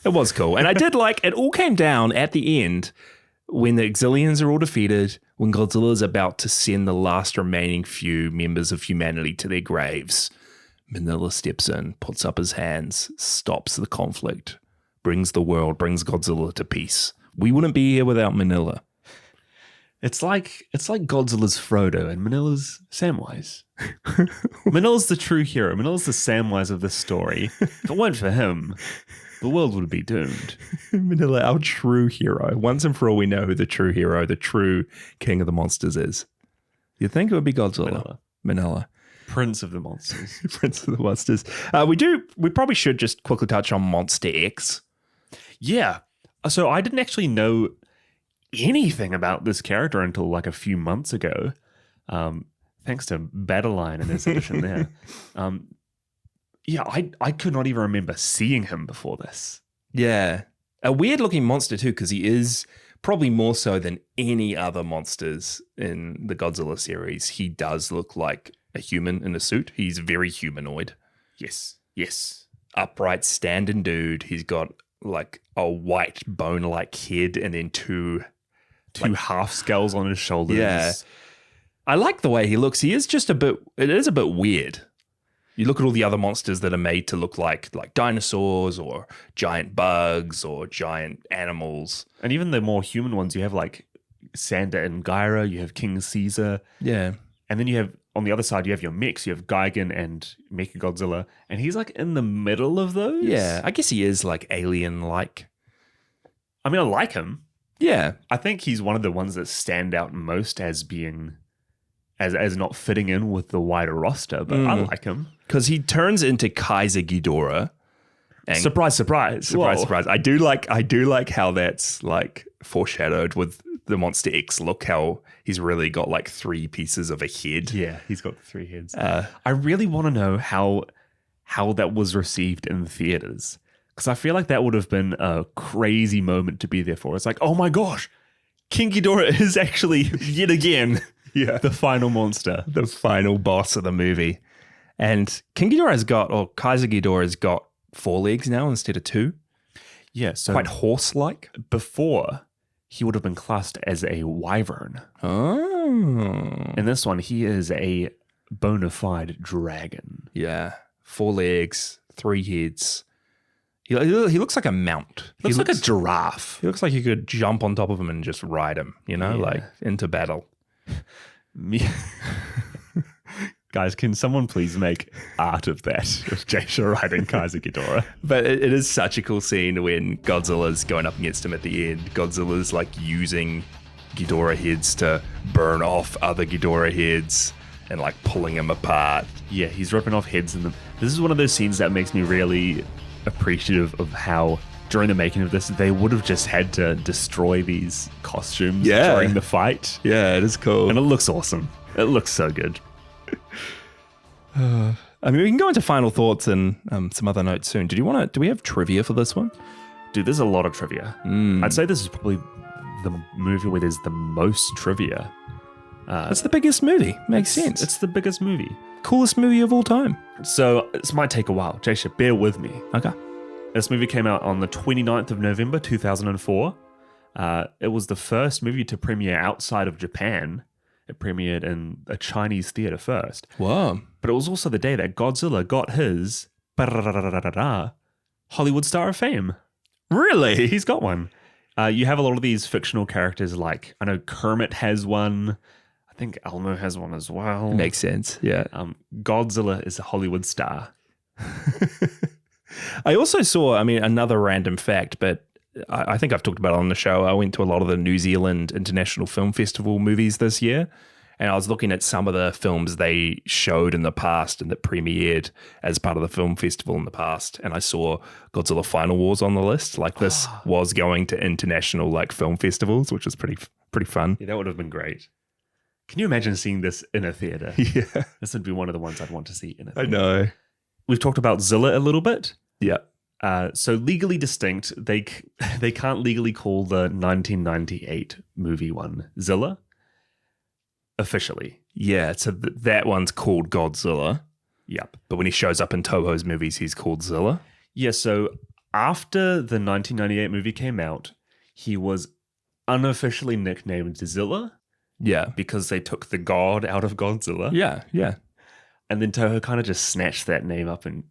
It was cool. And I did like, it all came down at the end when the Exilians are all defeated, when Godzilla is about to send the last remaining few members of humanity to their graves. Manila steps in, puts up his hands, stops the conflict, brings Godzilla to peace. We wouldn't be here without Manila. It's like Godzilla's Frodo and Manila's Samwise. Manila's the true hero. Manila's the Samwise of this story. If it weren't for him, the world would be doomed. Manila, our true hero. Once and for all, we know who the true hero, the true king of the monsters is. You'd think it would be Godzilla. Manila. Prince of the monsters. Prince of the monsters. We probably should just quickly touch on Monster X. Yeah. So I didn't actually know anything about this character until like a few months ago. Thanks to Battleline and his edition there. Yeah, I could not even remember seeing him before this. Yeah. A weird looking monster too, because he is probably more so than any other monsters in the Godzilla series. He does look like a human in a suit. He's very humanoid. Yes. Upright standing dude. He's got like a white bone-like head and then two half skulls on his shoulders. Yeah. I like the way he looks. It is a bit weird. You look at all the other monsters that are made to look like dinosaurs or giant bugs or giant animals. And even the more human ones, you have like Sanda and Gyra, you have King Caesar. Yeah. And then you have, on the other side, you have your mix. You have Gigan and Mechagodzilla. And he's like in the middle of those. Yeah. I guess he is like alien-like. I mean, I like him. Yeah. I think he's one of the ones that stand out most as being, as not fitting in with the wider roster. But I like him. Because he turns into Kaiser Ghidorah. And Surprise. surprise. I do like how that's like foreshadowed with the Monster X look, how he's really got like 3 pieces of a head. Yeah, he's got 3 heads. I really want to know how that was received in the theaters, because I feel like that would have been a crazy moment to be there for. It's like, oh my gosh, King Ghidorah is actually yet again the final monster, the final boss of the movie. And King Ghidorah Kaiser Ghidorah has got 4 legs now instead of 2. Yeah, so quite horse-like. Before, he would have been classed as a wyvern. Oh. In this one, he is a bona fide dragon. Yeah. 4 legs, 3 heads. He looks like a mount. He looks like a giraffe. He looks like you could jump on top of him and just ride him, like into battle. Guys, can someone please make art of that, of Jaysha riding Kaiser Ghidorah? But it is such a cool scene when Godzilla's going up against him at the end. Godzilla's like using Ghidorah heads to burn off other Ghidorah heads and like pulling them apart. Yeah, he's ripping off heads. This is one of those scenes that makes me really appreciative of how during the making of this, they would have just had to destroy these costumes during the fight. Yeah, it is cool. And it looks awesome. It looks so good. I mean, we can go into final thoughts and some other notes soon. Do we have trivia for this one? Dude, there's a lot of trivia. I'd say this is probably the movie where there's the most trivia. It's the biggest movie. Makes sense. It's the biggest movie. Coolest movie of all time. So this might take a while. Jaysha, bear with me. Okay. This movie came out on the 29th of November, 2004. It was the first movie to premiere outside of Japan. It premiered in a Chinese theater first. Wow. But it was also the day that Godzilla got his Hollywood Star of Fame. Really? He's got one. You have a lot of these fictional characters like, I know Kermit has one. I think Elmo has one as well. Makes sense, yeah. Godzilla is a Hollywood star. I also saw, another random fact, but I think I've talked about it on the show. I went to a lot of the New Zealand International Film Festival movies this year, and I was looking at some of the films they showed in the past and that premiered as part of the film festival in the past, and I saw Godzilla Final Wars on the list. Like, this was going to international film festivals, which was pretty fun. Yeah, that would have been great. Can you imagine seeing this in a theater? Yeah. This would be one of the ones I'd want to see in a theater. I know. We've talked about Zilla a little bit. Yeah. So legally distinct, they can't legally call the 1998 movie one Zilla officially. Yeah, so that one's called Godzilla. Yep. But when he shows up in Toho's movies, he's called Zilla. Yeah, so After the 1998 movie came out, he was unofficially nicknamed Zilla Yeah. because they took the god out of Godzilla. Yeah. Yeah. And then Toho kind of just snatched that name up and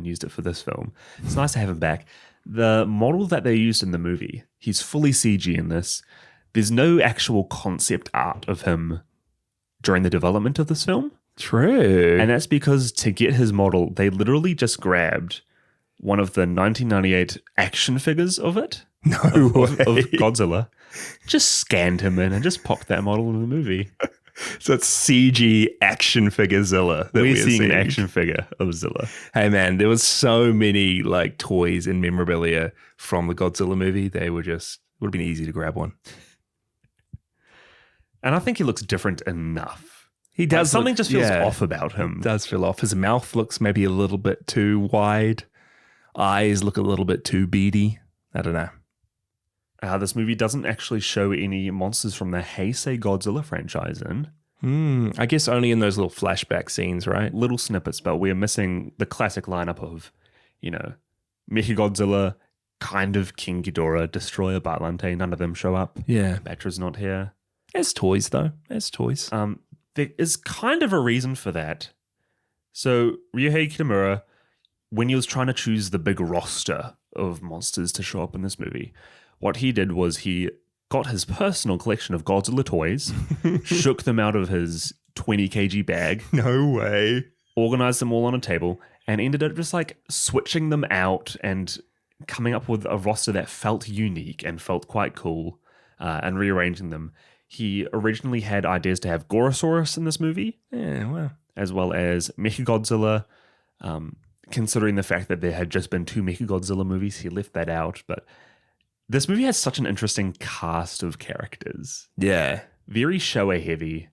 used it for this film. It's nice to have him back. The model that they used in the movie, he's fully CG in this. There's no actual concept art of him during the development of this film. True. And that's because to get his model, they literally just grabbed one of the 1998 action figures of it. No of way. Godzilla. Just scanned him in and just popped that model in the movie. So it's CG action figure Zilla that We're we're seeing an seeing. action figure of Zilla. Hey man, there was so many like toys and memorabilia from the Godzilla movie. They were just would have been easy to grab one. And I think he looks different enough. He Like, does. something look- just feels yeah, off about him. does feel off. His mouth looks maybe a little bit too wide. Eyes look a little bit too beady. I don't know. This movie doesn't actually show any monsters from the Heisei Godzilla franchise in. I guess only in those little flashback scenes, right? Little snippets, but we're missing the classic lineup of, Mechagodzilla, kind of King Ghidorah, Destroyer, Baatlante. None of them show up. Yeah. Batra's not here. As toys, though. As toys. There is kind of a reason for that. So Ryuhei Kitamura, when he was trying to choose the big roster of monsters to show up in this movie, what he did was he got his personal collection of Godzilla toys, shook them out of his 20 kg bag, No way. organized them all on a table, and ended up just like switching them out and coming up with a roster that felt unique and felt quite cool, and rearranging them. He originally had ideas to have Gorosaurus in this movie, Yeah, well. as well as Mechagodzilla. Considering the fact that there had just been 2 Mechagodzilla movies, he left that out. But this movie has such an interesting cast of characters. Yeah. Very Showa heavy.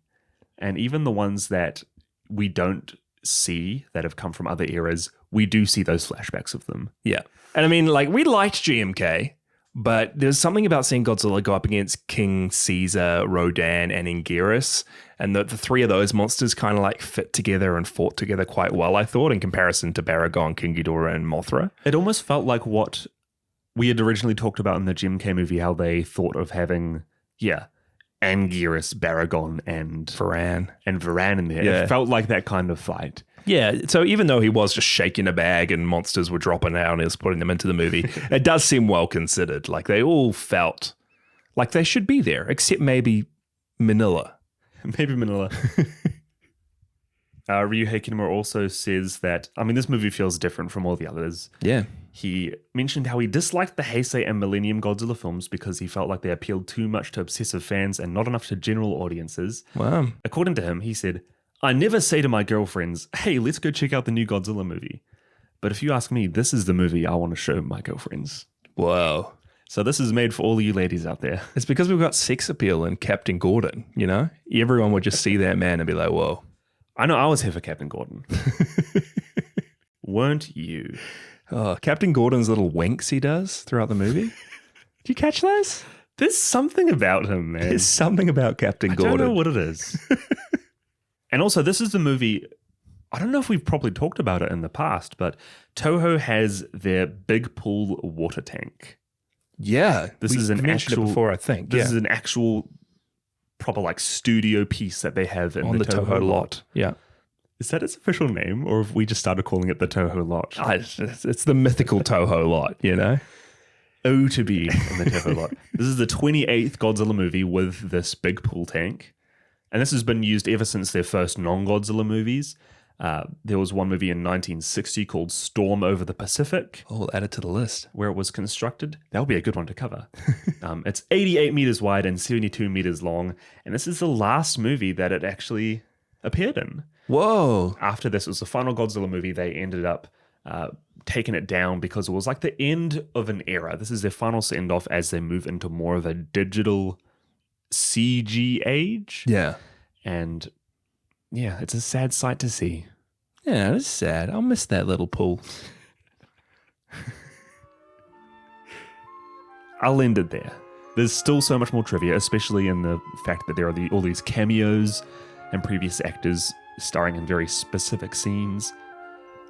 And even the ones that we don't see that have come from other eras, we do see those flashbacks of them. Yeah. And I mean, like, we liked GMK, but there's something about seeing Godzilla go up against King Caesar, Rodan, and Anguirus. And the three of those monsters kind of like fit together and fought together quite well, I thought, in comparison to Baragon, King Ghidorah, and Mothra. It almost felt like what we had originally talked about in the GMK movie, how they thought of having, Anguirus, Baragon, and Varan. Varan in there. Yeah. It felt like that kind of fight. Yeah, so even though he was just shaking a bag and monsters were dropping out and he was putting them into the movie, it does seem well considered. Like, they all felt like they should be there, except maybe Manila. Maybe Manila. Ryuhei Kitamura also says that, this movie feels different from all the others. Yeah. He mentioned how he disliked the Heisei and Millennium Godzilla films because he felt like they appealed too much to obsessive fans and not enough to general audiences. Wow. According to him, he said, "I never say to my girlfriends, hey, let's go check out the new Godzilla movie. But if you ask me, this is the movie I want to show my girlfriends." Whoa. So this is made for all you ladies out there. It's because we've got sex appeal in Captain Gordon, you know? Everyone would just see that man and be like, whoa. I know I was here for Captain Gordon. Weren't you? Oh, Captain Gordon's little winks he does throughout the movie. Did you catch those? There's something about him, man. There's something about Captain I Gordon. don't know what it is. And also, this is the movie, I don't know if we've probably talked about it in the past, but Toho has their big pool water tank. Yeah. This is an mentioned actual, it before, I think. This is an actual proper like studio piece that they have in on the Toho Toho lot. Yeah. Is that its official name, or have we just started calling it the Toho lot? It's the mythical Toho lot, you know? Oh, to be in the Toho lot. This is the 28th Godzilla movie with this big pool tank. And this has been used ever since their first non-Godzilla movies. There was one movie in 1960 called Storm Over the Pacific. Oh, we'll add it to the list. Where it was constructed. That would be a good one to cover. It's 88 meters wide and 72 meters long. And this is the last movie that it actually appeared in. Whoa. After this was the final Godzilla movie, they ended up taking it down because it was like the end of an era. This is their final send-off as they move into more of a digital CG age. Yeah. And yeah, it's a sad sight to see. Yeah, it's sad. I'll miss that little pool. I'll end it there. There's still so much more trivia, especially in the fact that there are all these cameos and previous actors starring in very specific scenes.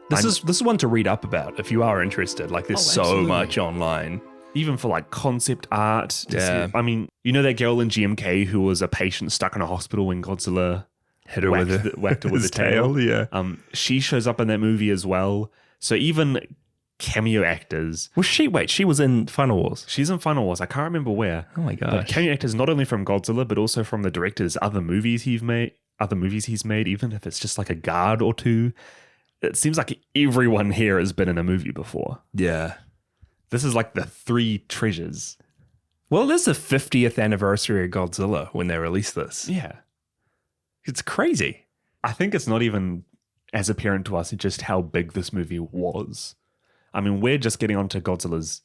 This is one to read up about if you are interested. Like there's so absolutely. much online. Even for like concept art. to Yeah. see- I mean, you know that girl in GMK who was a patient stuck in a hospital when Godzilla Hit her with whacked her with his a tail. Yeah. She shows up in that movie as well. So even cameo actors. She was in Final Wars. She's in Final Wars. I can't remember where. Oh my But gosh. cameo actors not only from Godzilla, but also from the director's other movies he's made, even if it's just like a guard or two. It seems like everyone here has been in a movie before. Yeah. This is like the three treasures. Well, it is the 50th anniversary of Godzilla when they released this. Yeah. It's crazy. I think it's not even as apparent to us just how big this movie was. I mean, we're just getting onto Godzilla's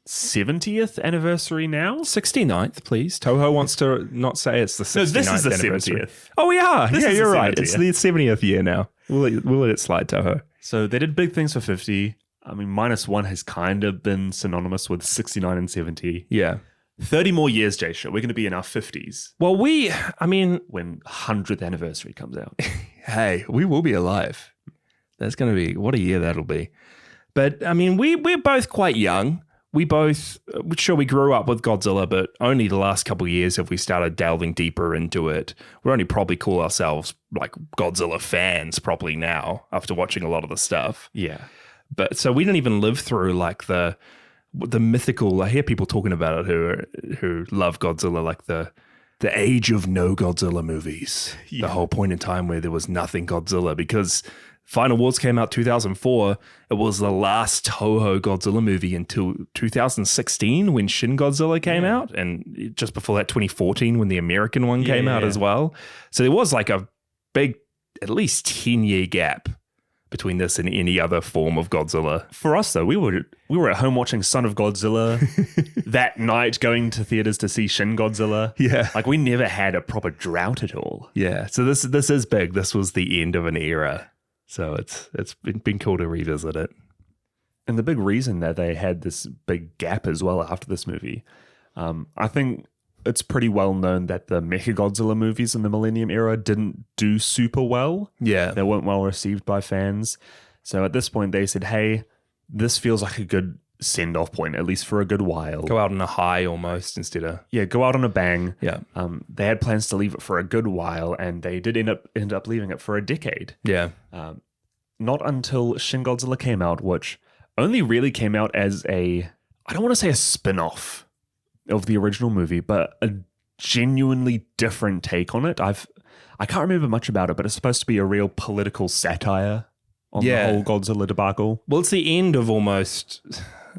70th anniversary now. 69th, please. Toho wants to not say it's the 69th No, this is the anniversary. 70th. Oh, we are. This Yeah, is you're the right. It's 70th. the 70th year now. We'll let it slide, Toho. So they did big things for 50. I mean, -1 has kind of been synonymous with 69 and 70. Yeah. 30 more years, Jay Show. We're going to be in our 50s Well, when when 100th anniversary comes out. hey, we will be alive. That's going to be, what a year that'll be. But I mean, we're both quite young. We both, sure, we grew up with Godzilla, but only the last couple of years have we started delving deeper into it. We're only probably call ourselves like Godzilla fans probably now after watching a lot of the stuff. Yeah. But so we didn't even live through like the mythical. I hear people talking about it who love Godzilla, like the age of no Godzilla movies. Yeah. The whole point in time where there was nothing Godzilla, because Final Wars came out 2004. It was the last Toho Godzilla movie until 2016 when Shin Godzilla came out, and just before that 2014 when the American one came out as well. So there was like a big, at least 10-year gap between this and any other form of Godzilla. For us, though, we were at home watching Son of Godzilla that night, going to theaters to see Shin Godzilla. Yeah. Like, we never had a proper drought at all. Yeah. So this is big. This was the end of an era. So it's been cool to revisit it. And the big reason that they had this big gap as well after this movie, I think it's pretty well known that the Mechagodzilla movies in the Millennium era didn't do super well. Yeah. They weren't well received by fans. So at this point, they said, hey, this feels like a good send-off point, at least for a good while. Go out on a high almost instead of... Yeah, go out on a bang. Yeah. They had plans to leave it for a good while, and they did end up leaving it for a decade. Yeah. Not until Shin Godzilla came out, which only really came out as I don't want to say a spin-off of the original movie, but a genuinely different take on it. I can't remember much about it, but it's supposed to be a real political satire on the whole Godzilla debacle. Well, it's the end of almost...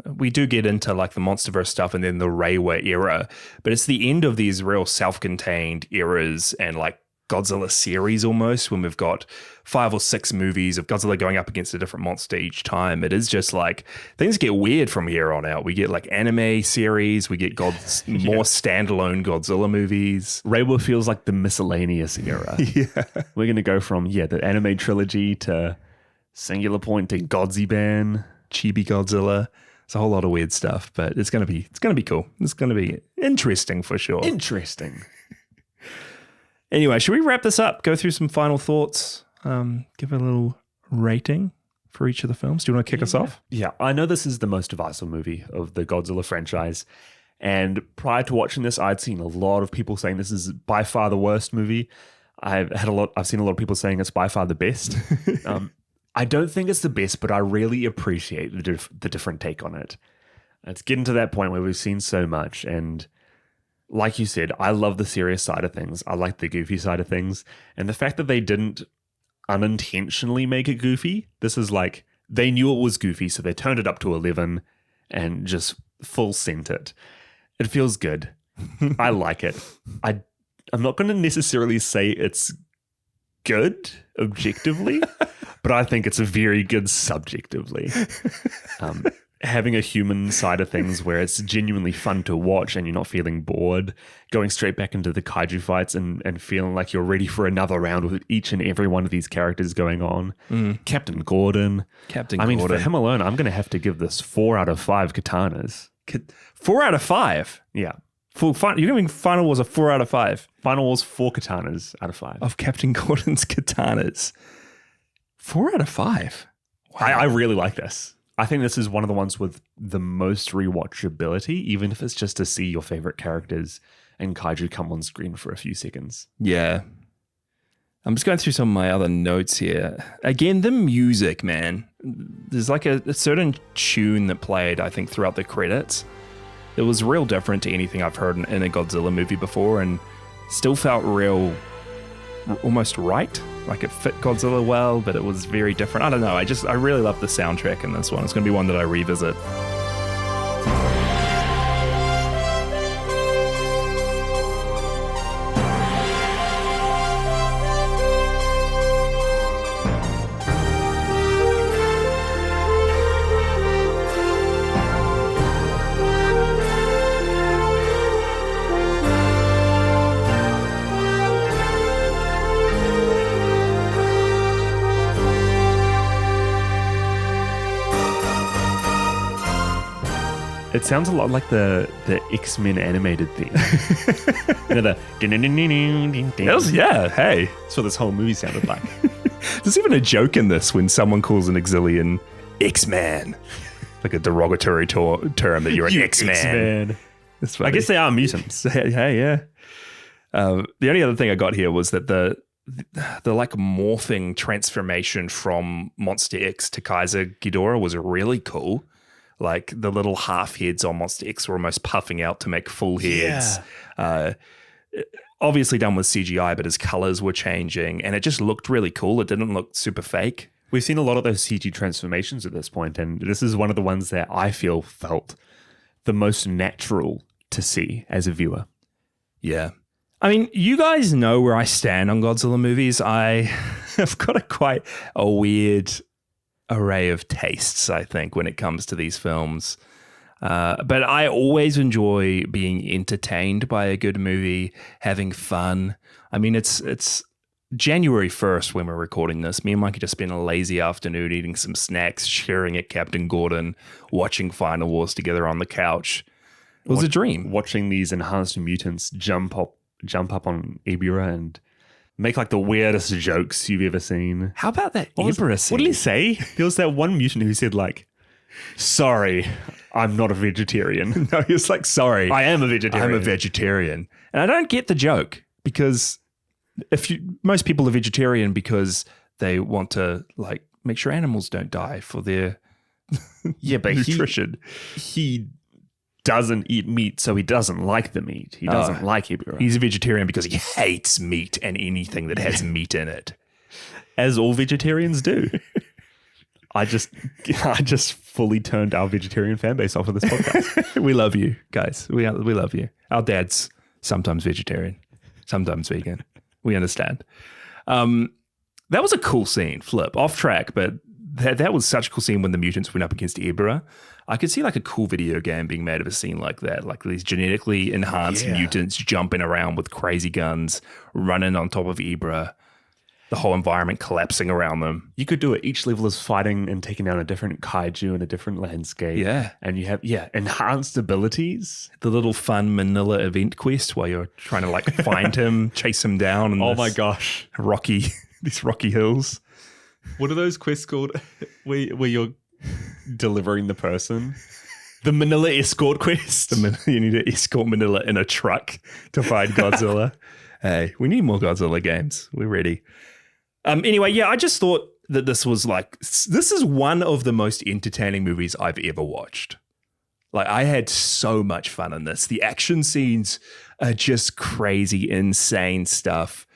We do get into like the MonsterVerse stuff and then the Reiwa era, but it's the end of these real self-contained eras and like Godzilla series almost, when we've got 5 or 6 movies of Godzilla going up against a different monster each time. It is just like things get weird from here on out. We get like anime series, we get more standalone Godzilla movies. Reiwa feels like the miscellaneous era. Yeah. We're going to go from the anime trilogy to Singular Point to Godziban, Chibi Godzilla. It's a whole lot of weird stuff, but it's gonna be cool. It's gonna be interesting for sure. Interesting. Anyway, should we wrap this up? Go through some final thoughts. Give a little rating for each of the films. Do you want to kick us off? Yeah, I know this is the most divisive movie of the Godzilla franchise. And prior to watching this, I'd seen a lot of people saying this is by far the worst movie. I've seen a lot of people saying it's by far the best. I don't think it's the best, but I really appreciate the different take on it. It's getting to that point where we've seen so much, and like you said, I love the serious side of things. I like the goofy side of things, and the fact that they didn't unintentionally make it goofy. This is like they knew it was goofy, so they turned it up to 11 and just full sent it. It feels good. I like it. I'm not going to necessarily say it's good objectively, but I think it's a very good subjectively. Having a human side of things where it's genuinely fun to watch and you're not feeling bored, going straight back into the kaiju fights and feeling like you're ready for another round with each and every one of these characters going on. Captain Gordon. Captain I mean, Gordon. for him alone, I'm going to have to give this 4 out of 5 katanas. 4 out of 5. Yeah. You're giving Final Wars a 4 out of 5 Final Wars 4 katanas out of 5. of Captain Gordon's katanas. 4 out of 5. I really like this. I think this is one of the ones with the most rewatchability, even if it's just to see your favorite characters and kaiju come on screen for a few seconds. Yeah. I'm just going through some of my other notes here. Again, the music, man. There's like a certain tune that played, I think, throughout the credits. It was real different to anything I've heard in a Godzilla movie before, and still felt real, almost right. Like it fit Godzilla well, but it was very different. I don't know. I really love the soundtrack in this one. It's going to be one that I revisit. It sounds a lot like the X-Men animated theme. Yeah, hey. That's what this whole movie sounded like. There's even a joke in this when someone calls an Exilian X-Man. Like a derogatory term that you're an X-Man. I guess they are mutants. Hey, yeah. The only other thing I got here was that the like morphing transformation from Monster X to Kaiser Ghidorah was really cool. Like the little half heads on Monster X were almost puffing out to make full heads. Yeah. Obviously done with CGI, but his colors were changing and it just looked really cool. It didn't look super fake. We've seen a lot of those CG transformations at this point, and this is one of the ones that I feel felt the most natural to see as a viewer. Yeah. I mean, you guys know where I stand on Godzilla movies. I have got quite a weird array of tastes, I think, when it comes to these films. But I always enjoy being entertained by a good movie, having fun. I mean, it's January 1st when we're recording this. Me and Mike just spent a lazy afternoon eating some snacks, sharing at Captain Gordon, watching Final Wars together on the couch. It was a dream. Watching these enhanced mutants jump up on Ibira and make like the weirdest jokes you've ever seen. How about that Ibira scene? What did he say? There was that one mutant who said like, "Sorry, I'm not a vegetarian." No, he was like, "Sorry, I am a vegetarian. I'm a vegetarian." And I don't get the joke because most people are vegetarian because they want to like make sure animals don't die for their but nutrition. He doesn't eat meat, so he doesn't like the meat. He doesn't like Ibira. He's a vegetarian because he hates meat and anything that has meat in it. As all vegetarians do. I just fully turned our vegetarian fan base off of this podcast. We love you, guys. We love you. Our dad's sometimes vegetarian, sometimes vegan. We understand. That was a cool scene, Flip. Off track, but that was such a cool scene when the mutants went up against Ibira. I could see like a cool video game being made of a scene like that, like these genetically enhanced mutants jumping around with crazy guns, running on top of Ibira, the whole environment collapsing around them. You could do it. Each level is fighting and taking down a different kaiju in a different landscape. Yeah. And you have, enhanced abilities. The little fun Manila event quest where you're trying to like find him, chase him down. And oh my gosh. These rocky hills. What are those quests called where you're delivering the person? The Manila escort quest. You need to escort Manila in a truck to find Godzilla. Hey, we need more Godzilla games. We're ready. Anyway, I just thought that this is one of the most entertaining movies I've ever watched. Like, I had so much fun in this. The action scenes are just crazy, insane stuff.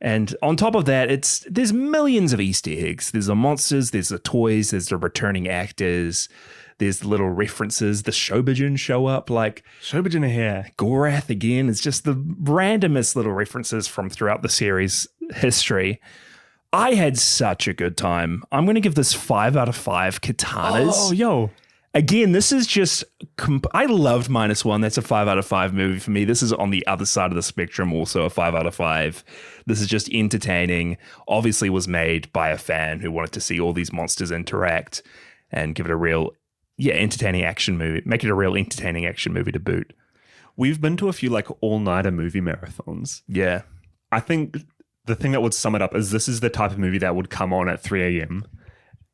And on top of that, there's millions of Easter eggs. There's the monsters, there's the toys, there's the returning actors, there's the little references. The Shobijin show up, like Shobijin are here. Gorath again. It's just the randomest little references from throughout the series history. I had such a good time. I'm going to give this 5 out of 5 katanas. Oh, yo. Again, this is just, I loved -1. That's a 5 out of 5 movie for me. This is on the other side of the spectrum, also a 5 out of 5. This is just entertaining. Obviously was made by a fan who wanted to see all these monsters interact and give it a real, entertaining action movie. Make it a real entertaining action movie to boot. We've been to a few like all-nighter movie marathons. Yeah. I think the thing that would sum it up is this is the type of movie that would come on at 3 a.m.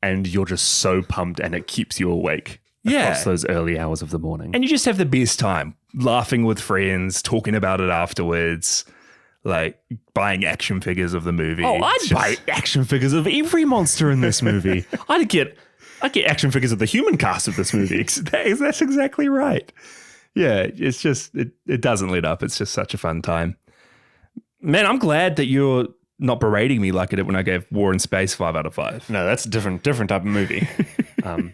and you're just so pumped and it keeps you awake across those early hours of the morning. And you just have the best time laughing with friends, talking about it afterwards, like buying action figures of the movie. Oh, I'd buy action figures of every monster in this movie. I'd get action figures of the human cast of this movie. That's exactly right. Yeah, it's just, it doesn't let up. It's just such a fun time. Man, I'm glad that you're not berating me like I did when I gave War in Space 5 out of 5. No, that's a different type of movie. I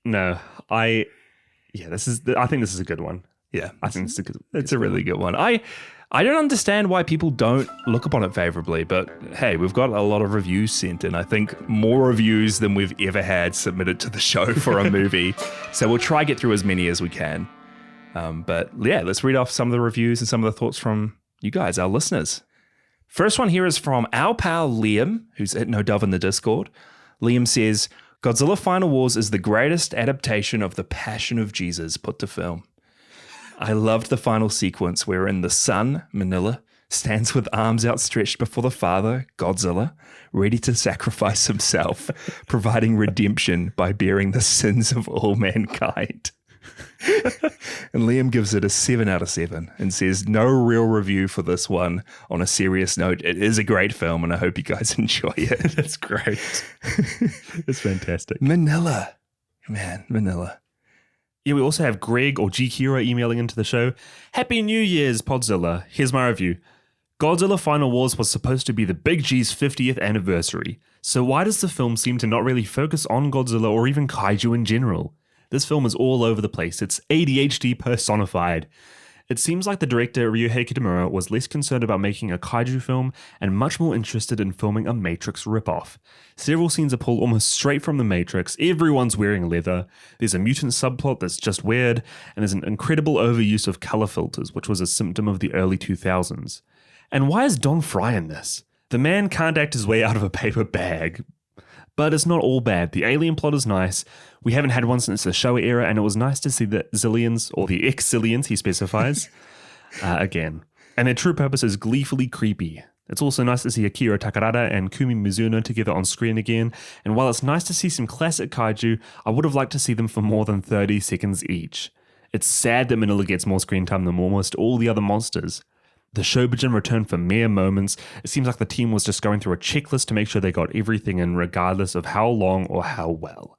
think this is a good one. Yeah, I think it's a really good one. I don't understand why people don't look upon it favorably, but hey, we've got a lot of reviews sent in. I think more reviews than we've ever had submitted to the show for a movie. So we'll try get through as many as we can. But yeah, let's read off some of the reviews and some of the thoughts from you guys, our listeners. First one here is from our pal Liam, who's at No Dove in the Discord. Liam says, Godzilla Final Wars is the greatest adaptation of the Passion of Jesus put to film. I loved the final sequence wherein the son, Manila, stands with arms outstretched before the father, Godzilla, ready to sacrifice himself, providing redemption by bearing the sins of all mankind. And Liam gives it a 7 out of 7 and says, no real review for this one. On a serious note, it is a great film and I hope you guys enjoy it. That's great. It's fantastic. Manila. Man, Manila. Yeah, we also have Greg or G. Kira emailing into the show. Happy New Year's, Podzilla. Here's my review. Godzilla Final Wars was supposed to be the Big G's 50th anniversary. So why does the film seem to not really focus on Godzilla or even kaiju in general? This film is all over the place. It's ADHD personified. It seems like the director Ryuhei Kitamura was less concerned about making a kaiju film and much more interested in filming a Matrix ripoff. Several scenes are pulled almost straight from the Matrix. Everyone's wearing leather. There's a mutant subplot that's just weird, and there's an incredible overuse of color filters, which was a symptom of the early 2000s. And why is Don Fry in this? The man can't act his way out of a paper bag. But it's not all bad. The alien plot is nice. We haven't had one since the Showa era, and it was nice to see the Zillions, or the ex-Zillions he specifies, again. And their true purpose is gleefully creepy. It's also nice to see Akira Takarada and Kumi Mizuno together on screen again, and while it's nice to see some classic kaiju, I would have liked to see them for more than 30 seconds each. It's sad that Manila gets more screen time than almost all the other monsters. The Shobijin returned for mere moments. It seems like the team was just going through a checklist to make sure they got everything in, regardless of how long or how well.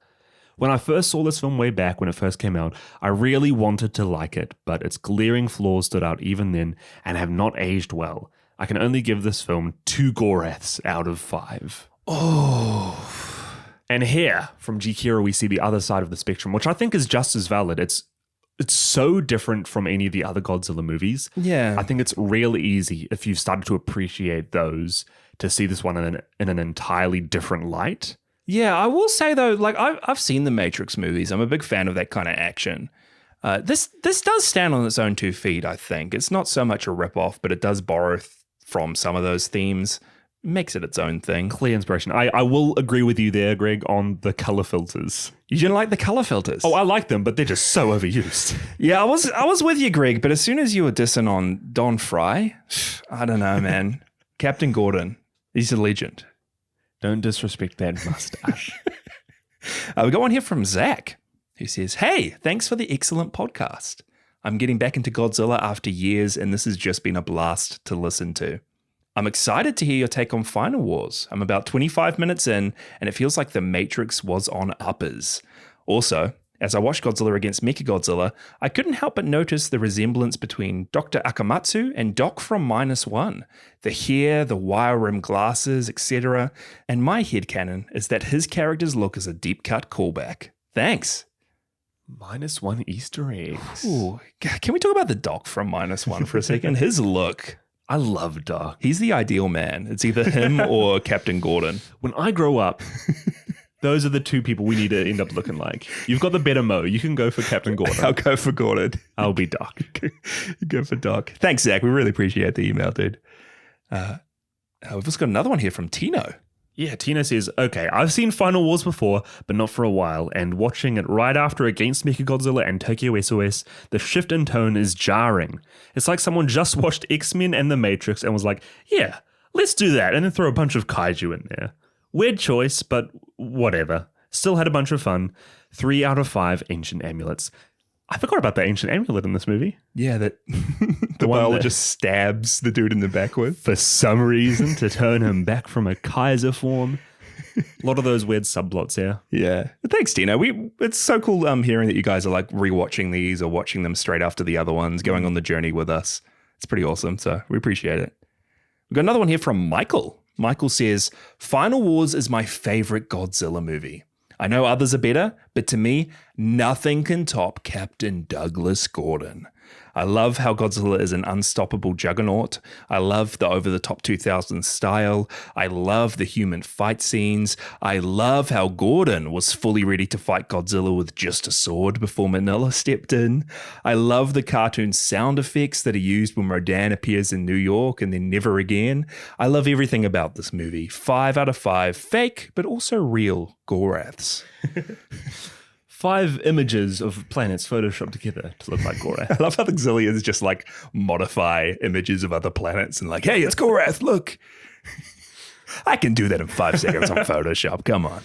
When I first saw this film way back when it first came out, I really wanted to like it, but its glaring flaws stood out even then and have not aged well. I can only give this film 2 Goraths out of 5. Oh. And here, from G. Kira, we see the other side of the spectrum, which I think is just as valid. It's so different from any of the other Godzilla movies. Yeah. I think it's really easy, if you've started to appreciate those, to see this one in an entirely different light. Yeah, I will say though, like I've seen the Matrix movies. I'm a big fan of that kind of action. This does stand on its own 2 feet, I think. It's not so much a ripoff, but it does borrow from some of those themes. Makes it its own thing. Clear inspiration. I will agree with you there, Greg, on the color filters. You didn't like the color filters? Oh, I like them, but they're just so overused. Yeah, I was with you, Greg, but as soon as you were dissing on Don Fry, I don't know, man. Captain Gordon, he's a legend. Don't disrespect that mustache. We got one here from Zach, who says, hey, thanks for the excellent podcast. I'm getting back into Godzilla after years, and this has just been a blast to listen to. I'm excited to hear your take on Final Wars. I'm about 25 minutes in, and it feels like The Matrix was on uppers. Also, as I watched Godzilla against Mechagodzilla, I couldn't help but notice the resemblance between Dr. Akamatsu and Doc from -1. The hair, the wire-rimmed glasses, etc. And my headcanon is that his character's look is a deep-cut callback. Thanks. -1 Easter eggs. Ooh, can we talk about the Doc from -1 for a second? His look. I love Doc. He's the ideal man. It's either him or Captain Gordon. When I grow up, those are the 2 people we need to end up looking like. You've got the better Mo. You can go for Captain Gordon. I'll go for Gordon. I'll be Doc. Go for Doc. Thanks, Zach. We really appreciate the email, dude. We've just got another one here from Tino. Yeah, Tino says, okay, I've seen Final Wars before, but not for a while, and watching it right after Against Mechagodzilla and Tokyo SOS, the shift in tone is jarring. It's like someone just watched X-Men and The Matrix and was like, yeah, let's do that, and then throw a bunch of kaiju in there. Weird choice, but whatever. Still had a bunch of fun. 3 out of 5 ancient amulets. I forgot about the ancient amulet in this movie. Yeah, that the biologist stabs the dude in the back with. For some reason, to turn him back from a Kaiser form. A lot of those weird subplots here. Yeah. Thanks, Dino. It's so cool hearing that you guys are like rewatching these or watching them straight after the other ones, going on the journey with us. It's pretty awesome. So we appreciate it. We've got another one here from Michael. Michael says, Final Wars is my favorite Godzilla movie. I know others are better, but to me, nothing can top Captain Douglas Gordon. I love how Godzilla is an unstoppable juggernaut. I love the over-the-top 2000s style. I love the human fight scenes. I love how Gordon was fully ready to fight Godzilla with just a sword before Manila stepped in. I love the cartoon sound effects that are used when Rodan appears in New York and then never again. I love everything about this movie. 5 out of 5 fake, but also real Goraths. 5 images of planets photoshopped together to look like Gorath. I love how the Xillians just like modify images of other planets and like, hey, it's Gorath, look. I can do that in 5 seconds on Photoshop. Come on.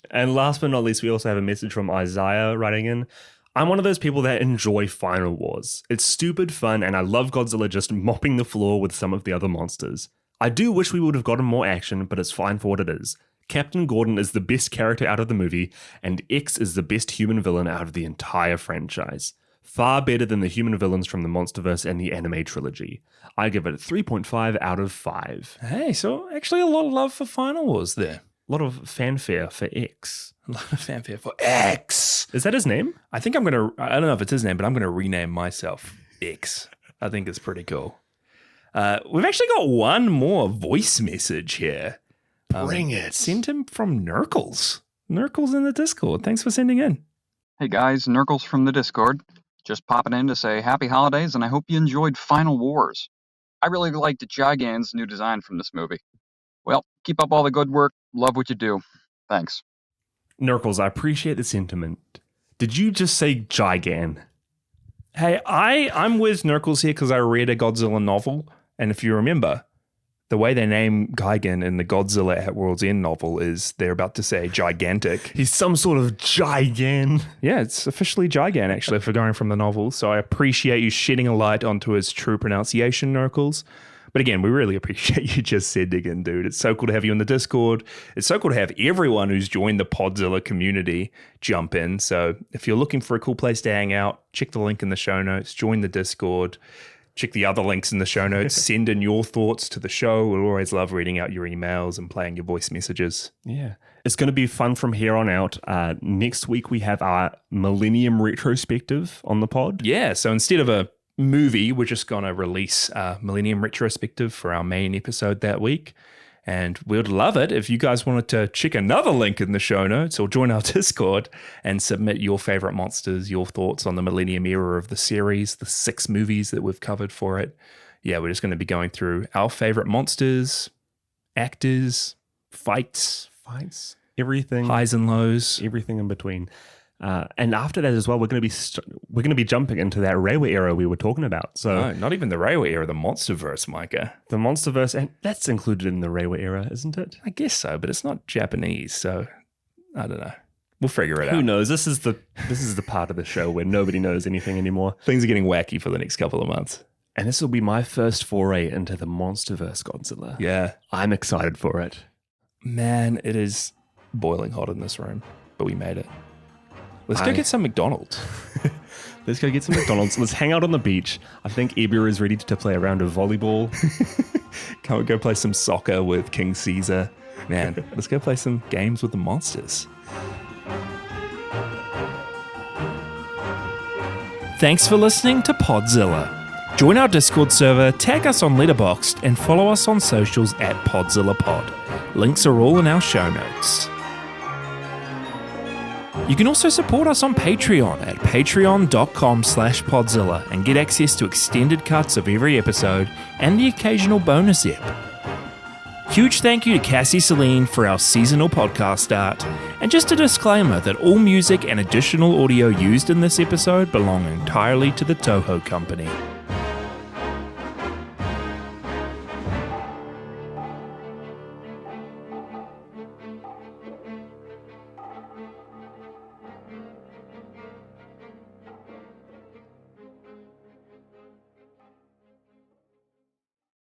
And last but not least, we also have a message from Isaiah writing in. I'm one of those people that enjoy Final Wars. It's stupid fun, and I love Godzilla just mopping the floor with some of the other monsters. I do wish we would have gotten more action, but it's fine for what it is. Captain Gordon is the best character out of the movie, and X is the best human villain out of the entire franchise. Far better than the human villains from the Monsterverse and the anime trilogy. I give it 3.5 out of 5. Hey, so actually a lot of love for Final Wars there. A lot of fanfare for X. A lot of fanfare for X. Is that his name? I think I don't know if it's his name, but I'm going to rename myself X. I think it's pretty cool. We've actually got one more voice message here. Bring it. Sent him from Nurkles. Nurkles in the Discord. Thanks for sending in. Hey guys, Nurkles from the Discord. Just popping in to say happy holidays, and I hope you enjoyed Final Wars. I really liked Gigan's new design from this movie. Well, keep up all the good work. Love what you do. Thanks. Nurkles, I appreciate the sentiment. Did you just say Gigan? Hey, I'm with Nurkles here because I read a Godzilla novel, and if you remember, the way they name Gigan in the Godzilla at World's End novel is they're about to say gigantic. He's some sort of Gigan. Yeah, it's officially Gigan, actually, if we're going from the novel. So I appreciate you shedding a light onto his true pronunciation, Nurkles. But again, we really appreciate you just sending in, dude. It's so cool to have you in the Discord. It's so cool to have everyone who's joined the Podzilla community jump in. So if you're looking for a cool place to hang out, check the link in the show notes, join the Discord. Check the other links in the show notes. Send in your thoughts to the show. We'll always love reading out your emails and playing your voice messages. Yeah. It's going to be fun from here on out. Next week, we have our Millennium Retrospective on the pod. Yeah. So instead of a movie, we're just going to release a Millennium Retrospective for our main episode that week. And we'd love it if you guys wanted to check another link in the show notes or join our Discord and submit your favorite monsters, your thoughts on the Millennium Era of the series, the 6 movies that we've covered for it. Yeah, we're just going to be going through our favorite monsters, actors, fights, everything, highs and lows, everything in between. And after that as well, we're going to be jumping into that Reiwa era we were talking about. So no, not even the Reiwa era, the Monsterverse, Micah. The Monsterverse, and that's included in the Reiwa era, isn't it? I guess so, but it's not Japanese, so I don't know. We'll figure it out. Who knows? This is the part of the show where nobody knows anything anymore. Things are getting wacky for the next couple of months. And this will be my first foray into the Monsterverse Godzilla. Yeah. I'm excited for it. Man, it is boiling hot in this room, but we made it. Let's go get some McDonald's. Let's go get some McDonald's. Let's hang out on the beach. I think Ebia is ready to play a round of volleyball. Can't we go play some soccer with King Caesar? Man, let's go play some games with the monsters. Thanks for listening to Podzilla. Join our Discord server, tag us on Letterboxd, and follow us on socials at PodzillAPod. Links are all in our show notes. You can also support us on Patreon at patreon.com/Podzilla and get access to extended cuts of every episode and the occasional bonus ep. Huge thank you to Cassie Celine for our seasonal podcast art, and just a disclaimer that all music and additional audio used in this episode belong entirely to the Toho company.